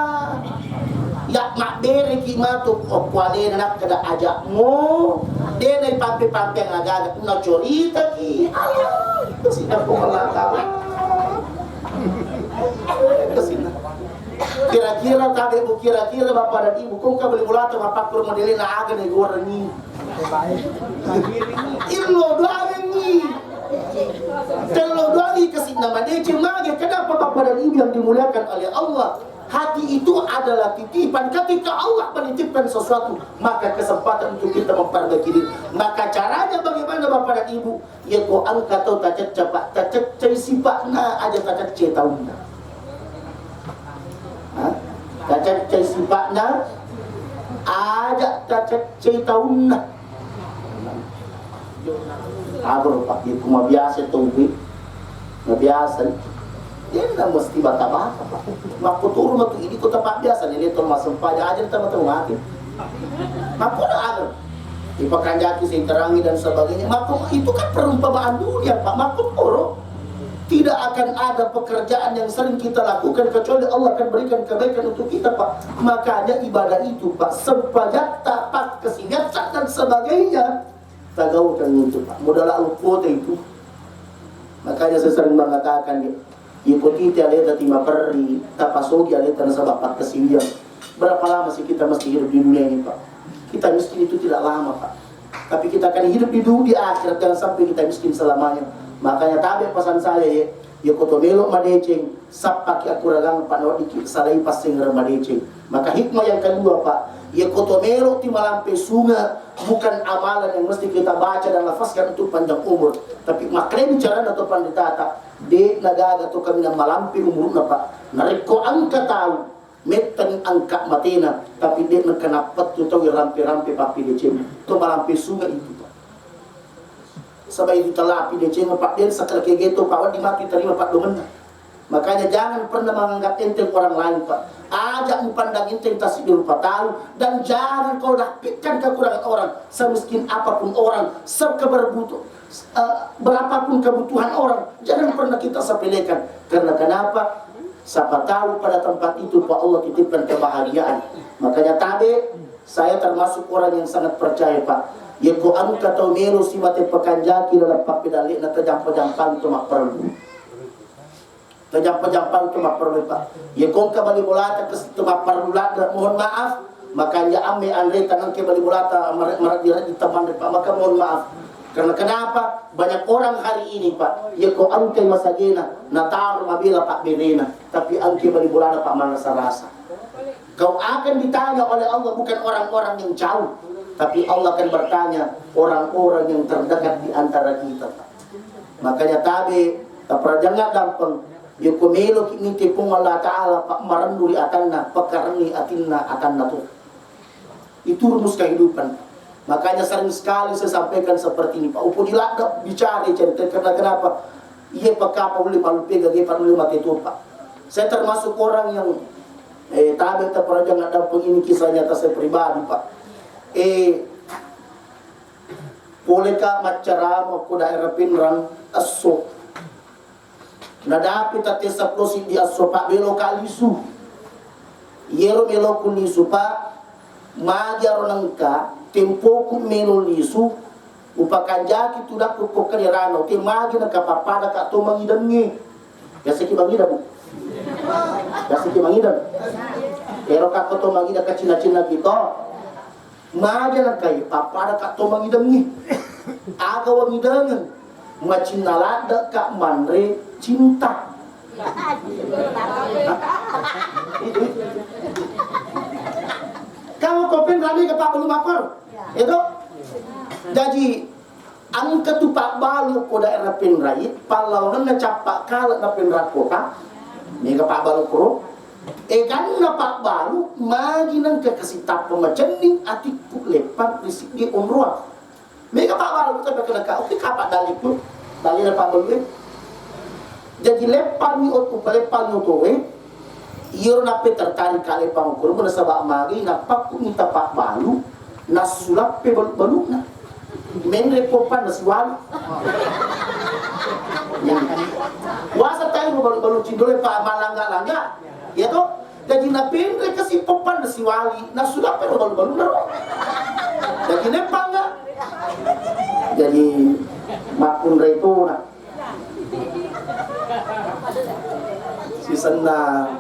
S2: ya mak bere ki matu okwale nak kada ajak mo dene pampe-pampe yang agak na corita ki sina ko malaka kesina kira-kira tabe bu kira-kira bapak dan ibu kung ka beli mulata bapak kur modelin na aga ni goreng ni illo doang ni telo doang kesina made cemage kenapa bapak dan ibu yang dimuliakan oleh Allah. Hati itu adalah titipan. Ketika Allah menitipkan sesuatu, maka kesempatan untuk kita memperbaiki diri. Maka caranya bagaimana bapak dan ibu? Ya ko angkat atau tacat cepat, tacat sifat na aja tacat cetau na. Tacat sifat na aja tacat cetau na. Agro pak, itu mah biasa tuh, biasa. Dia tidak mesti bata-bata pak. Maku turun matu ini kota pak biasa nih dia masuk pada aja kita matu mati. Maku udah ada. Dipakai jaki terangi dan sebagainya. Maku itu kan perumpamaan dunia pak. Maku turun. Tidak akan ada pekerjaan yang sering kita lakukan kecuali Allah akan berikan kebaikan untuk kita pak. Makanya ibadah itu pak sempajak tapak kesingatan dan sebagainya. Tagaukan itu pak. Modal alquota itu. Makanya saya sering mengatakan ikuti aleta tima perri, tapasogi aleta nasa bapak kesiwian. Berapa lama sih kita mesti hidup di dunia ini pak? Kita miskin itu tidak lama pak. Tapi kita akan hidup di dunia di akhirat, jangan sampai kita miskin selamanya. Makanya tabe pesan saya ya kotomelo madeceng, sapaki akuragang panodiki salai pasing madeceng. Maka hikmah yang kedua pak, ya kotomelo ti malampe sunga bukan amalan yang mesti kita baca dan lafazkan untuk panjang umur, tapi makna bicara atau panditata de nagaga to kami na malampi umur na pa nariko angka tahu metan angka matina tapi de nakanapat to rampi-rampi papi de cem to malampi sunga itu pak sabay itu talapi de cem pak den sakal kegeto pak di mati terima pak domen. Makanya jangan pernah menganggap enteng orang lain pak. Ajak memandang enteng tasbih lupa tahu. Dan jangan kau dapatkan kekurangan orang. Semiskin apapun orang, berapapun kebutuhan orang, jangan pernah kita sepelekan. Karena kenapa? Siapa tahu pada tempat itu Pak Allah titipkan kebahagiaan. Makanya tadi saya termasuk orang yang sangat percaya pak. Ya ko angka tau melo si mate pekanjaki dalam pak pedalik na tajam-tajampan itu mak perlu. Tajam-tajampan itu mak perlu pak. Ya kong kabali mulata ke situ mak perlu lada, mohon maaf. Makanya ame andre tanang ke bali mulata marat di teman pak, maka mohon maaf. Karena kenapa? Banyak orang hari ini pak, ya ko angke masagena, nataru mabila pak berena, tapi angke bali mulata pak manasa-rasa. Kau akan ditanya oleh Allah bukan orang-orang yang jauh, tapi Allah akan bertanya orang-orang yang terdekat di antara kita pak. Makanya tabi, prajangan gampang. Yung kumelo kiniti pong Allah Ta'ala pak maranduri atanna pakarni atinna atanna tu. Itu rumus kehidupan. Makanya sering sekali saya sampaikan seperti ini pak. Upo dilada bicara cerita karena kenapa? Iya pak apa boleh malu pega gepan boleh mati tu pak. Saya termasuk orang yang tabi prajangan gampang ini kisah nyata saya pribadi pak. Bolehkah macarama ko daerah Pinrang aso nadapi tate sa plosi di aso pak belo kalisu yero melo kulisu pak magyaro nangka tempo ku melo lisu upakan jaki tudak ku kokanirano te magi nakapapada ka to mangidangi yasiki mangida bu yasiki mangida ero ka to mangida ka cina-cina gitu magi nakai papada ka to mangidangi aga wangidangan macinalada ka manre cinta. Kamu kopin rani ke Pak Bulu Makor, itu. Jadi angka tu Pak Balu ko daerah Pinrai, palaunan na capak kalat na Pinrat kota, ni ke Pak Balu Pro. Kan na Pak Balu magi nang kakasitap pemacening atiku lepat risik di umroh. Mereka Pak Balu kita kena kau, oke kapak daliku, dali na Pak Balu. Jadi lepan ni otu lepan ni otu iyo nape tertarik kali pangkur mana sabak magi napak ku minta Pak Balu nasulap pe balu na menre popan nasual Wasa tayo balu-balu cindole pa malangga-langga. Ya toh? Jadi na pendre kasi popan na siwali na sudah pero balu-balu na ro. Jadi nepang nga. Jadi makun itu na. Sisan na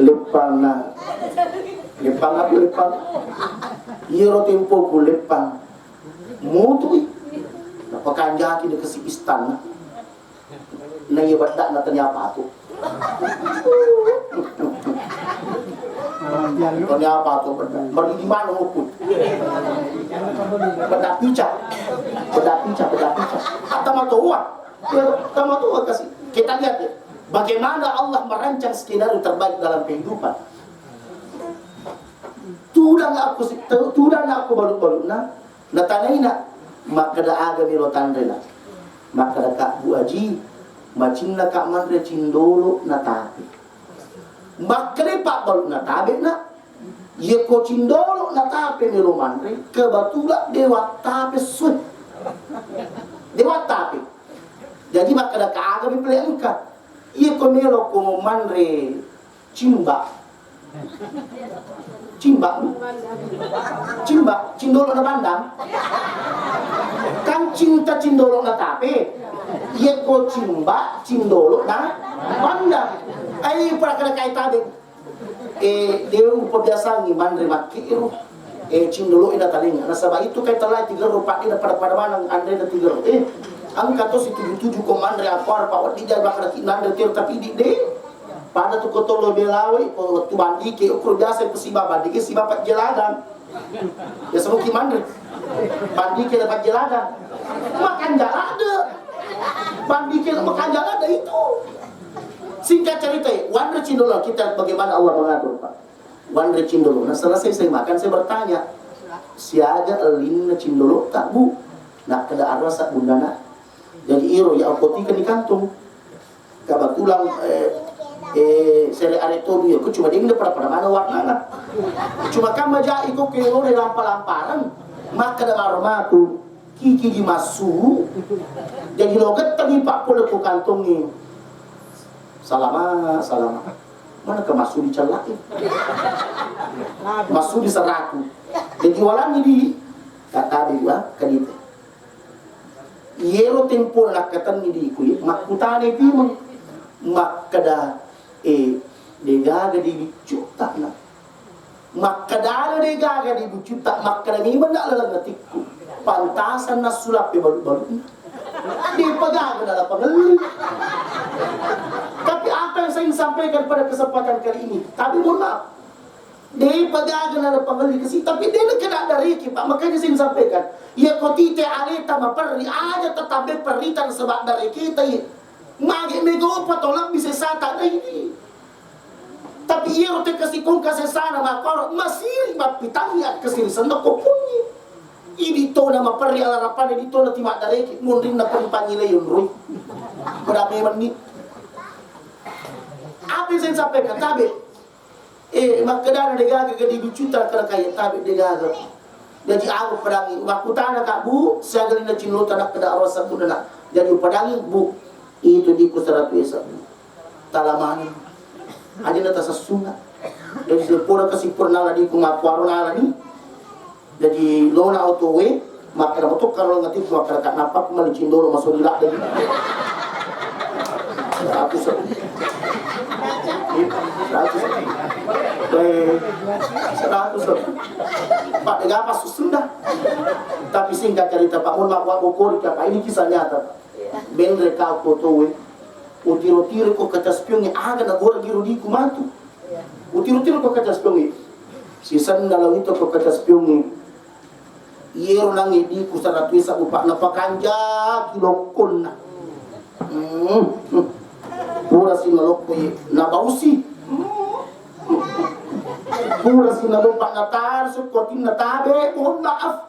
S2: lepang na. Lepang apa lepang? Iro tempo ko lepang. Mutu napakanjaki na kasi istan na ibadak na tanyapa ato. Tanyapa ato bagi di mana ukut. Beda pica. Tama tua kasih. Kita lihat ya, bagaimana Allah merancang skenario terbaik dalam kehidupan. Tudang aku baru-baru na tanay na makada aga miro tandrena makada ka buaji macin na ka mandre cindolo na tabi makade pak baru na tabi na ye ko cindolo na tabi miro mandre kebatula dewa tabi sun dewa tabi jadi makada ka aga mi pelengka ye ko miro ko mandre Cimba, cindolo na bandang. Kan cinta cindolo na tape. Ye ko cimba, cindolo na bandang. Ay para kada kay tabe. Dewa upabiasa ngi mandre makiro. Cindolo ina talinga. Nasaba itu kay talay tigero pa ina pada manang andre na tigero. Ang katos itu 7 komandre apar pawat di jalan bakal kinandre tir tapi di de. Pada tu kotolo belawe, tu bandi ke ukur biasa siba bandi ke siba pat jeladan. Ya semua kimandre. Bandi ke dapat jeladan. Makan jalada. Bandi ke makan jalada itu. Singkat cerita, Wandre Cindolo kita bagaimana Allah mengatur Pak. Wandre Cindolo. Nah selesai saya makan saya bertanya, siaga elin Cindolo tak bu? Nak kada arwasa bundana. Jadi iro ya apotikan di kantung. Kebetulan sere areto dia ku cuma dia pada mana warna cuma kan maja iko ke ore lampar-lamparan maka da marmatu kiki di masu jadi logat tadi pak pula ku kantong ni salama mana ke masu dicelak masu di seraku jadi walang di kata dia kadite yero tempo nak katan ni di ku makutane pi makada degaga di bicuta na makadala degaga di bicuta makada mi benda lalang natiku pantasan na sulap baru-baru di pagaga na pangali. Tapi apa yang saya ingin sampaikan pada kesempatan kali ini tapi mohon maaf di pagaga na pangali kasi tapi dia nak kena dari Pak makanya saya ingin sampaikan ya kotite alita maperri aja tetapi peritan sebab dari kita ya magi mego patolak bisa sata na ini. Tapi iya te kasi kung kasesana makor masiri mapitangya kasi sanda ko punyi. Idi to na mapari alarapan idi to na timak dareki mundring na panyile yun roy. Berapa menit? Apa yang saya sampaikan tabe? Makadana degaga gadi bicuta kala kaya tabe degaga. Jadi aku pedangi makutana kak bu sagalin na cinlota nak kada arwasa kunana. Jadi pedangi bu itu di kusaratu esa talamani aja nata sasuna jadi sepura kasipurna lagi kumapuaro na lagi jadi lona autowe maka moto kalau ngati maka kat napak mali cindoro masuk dilak lagi aku seratus Pak Dega apa susunda tapi singkat cerita Pak Mun mak bokor apa ini kisah nyata bendre ka kotowe utiro-tiro ko kata spiongi aga na gora giro di kumatu utiro-tiro ko kata spiongi sisan dalam itu ko kata spiongi yero nangi di kusara tuisa upak na pakanja kilokon na pura sinaloko na bausi pura sinalopak na tarso kotin na tabe mohon maaf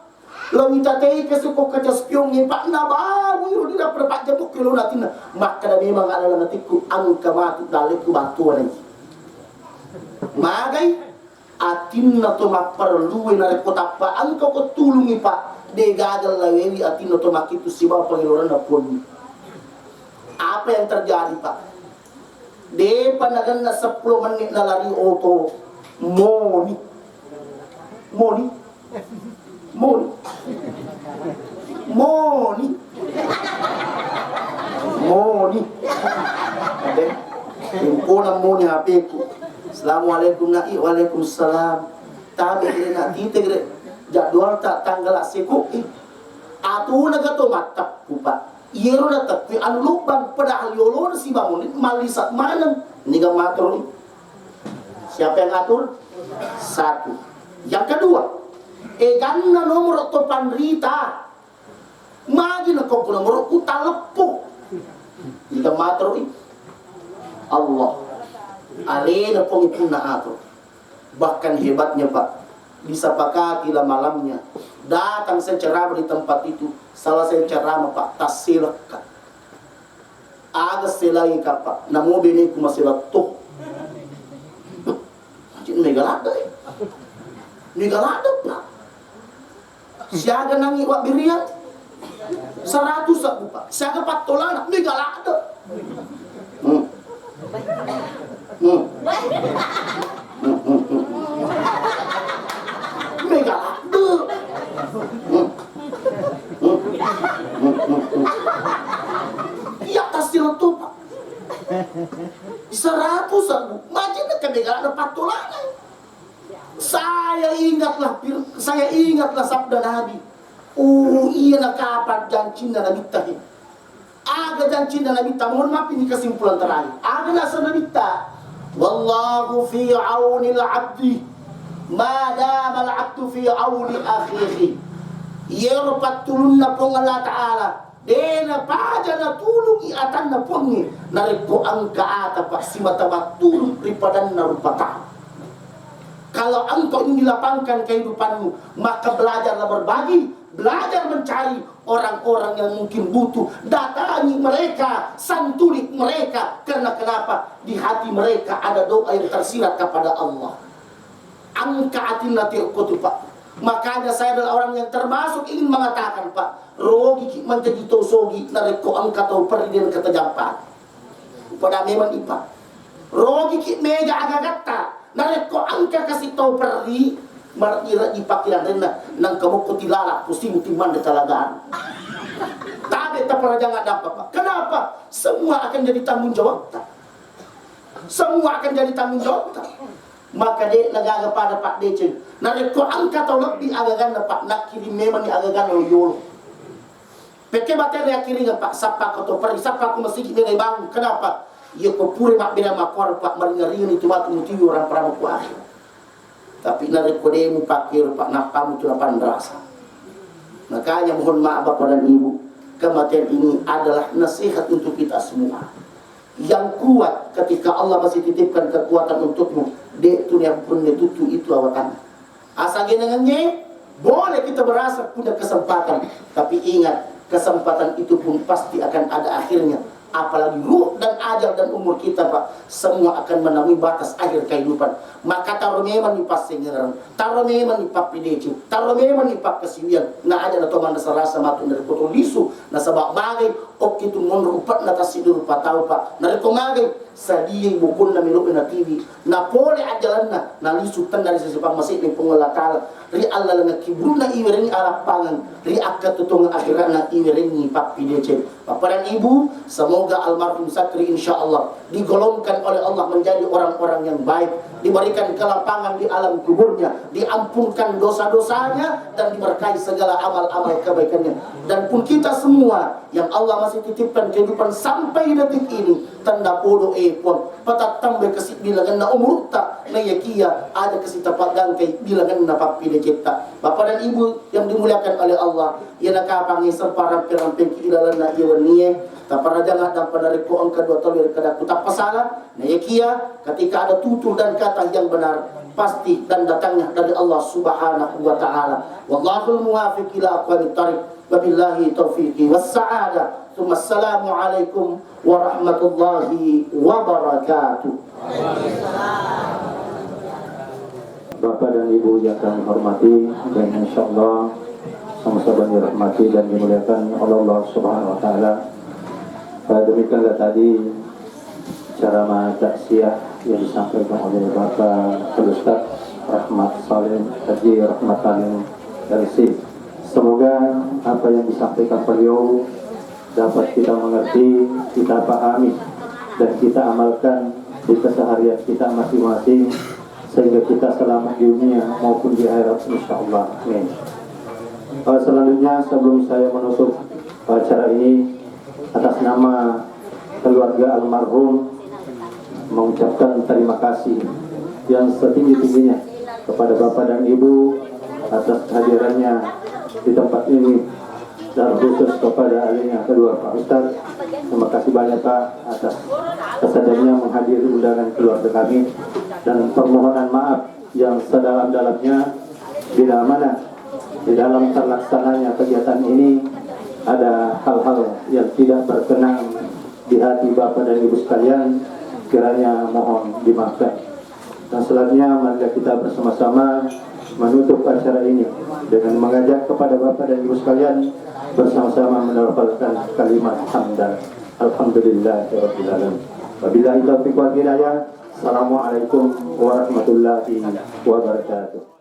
S2: Lamita tei kesuko kaca spiong ni pak na baru iru di dapat pak jemput kilo natina maka dah memang ada natiku angka matu dalek ku batu lagi magai atin to mak perlu na kota pa angka ko tulungi pak de gagal lawewi atin to mak itu siba pangiloran na pun apa Apa yang terjadi, Pak? Di pandangan na 10 menit na lari auto. Moni. Ada himpunan moni HP ku. Assalamualaikum na'i, waalaikumsalam. Tabi kira nak titik jadwal tak tanggal asiku. Atu nagato matak ku, Pak. Iyero na tapi anu lubang padahal yolo na si bangun malisat manang niga matur. Siapa yang ngatur? Satu. Yang kedua, ganna nomor to panrita. Magi na ko nomor utalepo. Niga matur Allah. Alena pengipun na atur. Bahkan hebatnya, Pak, disepakati lah malamnya datang saya ceramah di tempat itu. Salah saya ceramah, Pak, tasilaka aga selai ka, Pak, namo bini ku masilato ajin megalada Pak, siaga nangi wak birian 100 aku, Pak, siaga patolana megalada megalada iya tasil tuh, Pak, 100 aku macam kebegalan ada patulangan. Saya ingatlah sabda Nabi. Iya nak kapan janji Nabi tahi. Aga janji Nabi tahi. Mohon maaf ini kesimpulan terakhir. Aga nasa Nabi tahi. Wallahu fi auni al-abdi ma dama al-abdu fi auni akhihi. Yero patulun na pong Allah Ta'ala dena paja na tulung iatan na pongi nariko ang kaata pa si matamat tulung ripadan na rupata. Kalau engkau ingin dilapangkan kehidupanmu, maka belajarlah berbagi, belajar mencari orang-orang yang mungkin butuh, datangi mereka, santuni mereka. Karena kenapa? Di hati mereka ada doa yang tersirat kepada Allah. Angkaatin nati kotu, Pak. Makanya saya adalah orang yang termasuk ingin mengatakan, Pak, rogi menjadi tosogi nareko angka atau perdian kata jampat. Pada memang ipa. Rogi ki meja agak-agak nareko angka kasih tahu perdi marira ipakilan rena nang kamu kutilala pusing timan de talagaan. Tade tak pernah jangan dapat, Pak. Kenapa? Semua akan jadi tanggung jawab. Semua akan jadi tanggung jawab. Maka dia nagaga pada Pak Decen. Nareko angka atau lebih agagan na Pak nak kiri memang ni agagan lo yolo. Peke bater ya kiri ngan Pak sapa ko to pari sapa ko masih ni bang. Kenapa? Ia ko puri mak bina makor Pak maringarin itu matu muti orang pramu ku akhir. Tapi nareko dia mu pakir Pak nak kamu tu lapan rasa. Makanya mohon maaf Bapak dan Ibu, kematian ini adalah nasihat untuk kita semua. Yang kuat ketika Allah masih titipkan kekuatan untukmu, dek tu yang punya tutu itu awatan. Asal genangannya boleh kita berasa punya kesempatan, tapi ingat kesempatan itu pun pasti akan ada akhirnya. Apalagi ruh dan ajal dan umur kita, Pak, semua akan menemui batas akhir kehidupan. Maka taruh memang ni pas sengeran, taruh memang ni pak pideci, taruh memang ni pak kesiwian. Na aja na toman sarasa matu dari potong lisu, na sabak bagai ok itu mon rupat na tasidur patau, Pak. Na rekomagay sadiye bukun na miluin na TV. Na pole ajalan na lisu tan dari sesepang masih ni pengelakal. Ri Allah lang kibru na iwering alapangan, ri akat tutong akhirat na iwering ni pak pideci. Bapak dan Ibu, semoga almarhum Sakri insyaallah digolongkan oleh Allah menjadi orang-orang yang baik, diberikan kelapangan di alam kuburnya, diampunkan dosa-dosanya, dan diberkahi segala amal-amal kebaikannya. Dan pun kita semua yang Allah masih titipkan kehidupan sampai detik ini, tanda podo pun patat tambah kesik bilangan na umur tak na yakia ada kesik tapat gangkai bilangan na papi cipta. Bapak dan Ibu yang dimuliakan oleh Allah, ia nak kapangi serpa ramping ilalan na iwan niye tapara jangan dan pada repo angka dua tolir kada kutak pasalah na yakia ketika ada tutur dan kata yang benar pasti dan datangnya dari Allah Subhanahu wa taala. Wallahul muwaffiq ila aqwamit thariq. Wabillahi taufiqi wassa'adah. Assalamualaikum warahmatullahi wabarakatuh.
S4: Bapak dan Ibu yang kami hormati dan insyaallah sama-sama dirahmati dan dimuliakan oleh Allah Subhanahu wa taala. Demikianlah tadi cara taksiyah yang disampaikan oleh Bapak Ustaz Rahmat Salim Haji Rahmatan LC. Semoga apa yang disampaikan beliau dapat kita mengerti, kita pahami, dan kita amalkan di keseharian kita masing-masing, sehingga kita selamat di dunia maupun di akhirat insyaallah. Amin. Selanjutnya sebelum saya menutup acara ini, atas nama keluarga almarhum mengucapkan terima kasih yang setinggi-tingginya kepada Bapak dan Ibu atas kehadirannya di tempat ini, dan khusus kepada ahlinya kedua Pak Ustaz. Terima kasih banyak Pak atas kesediaannya menghadiri undangan keluarga kami, dan permohonan maaf yang sedalam-dalamnya bila mana di dalam terlaksananya kegiatan ini ada hal-hal yang tidak berkenan di hati Bapak dan Ibu sekalian, kiranya mohon dimaafkan. Dan selanjutnya mari kita bersama-sama menutup acara ini dengan mengajak kepada Bapak dan Ibu sekalian bersama-sama melafalkan kalimat hamdan. Alhamdulillahirabbil alamin. Wabillahi taufiq wal hidayah. Assalamualaikum warahmatullahi wabarakatuh.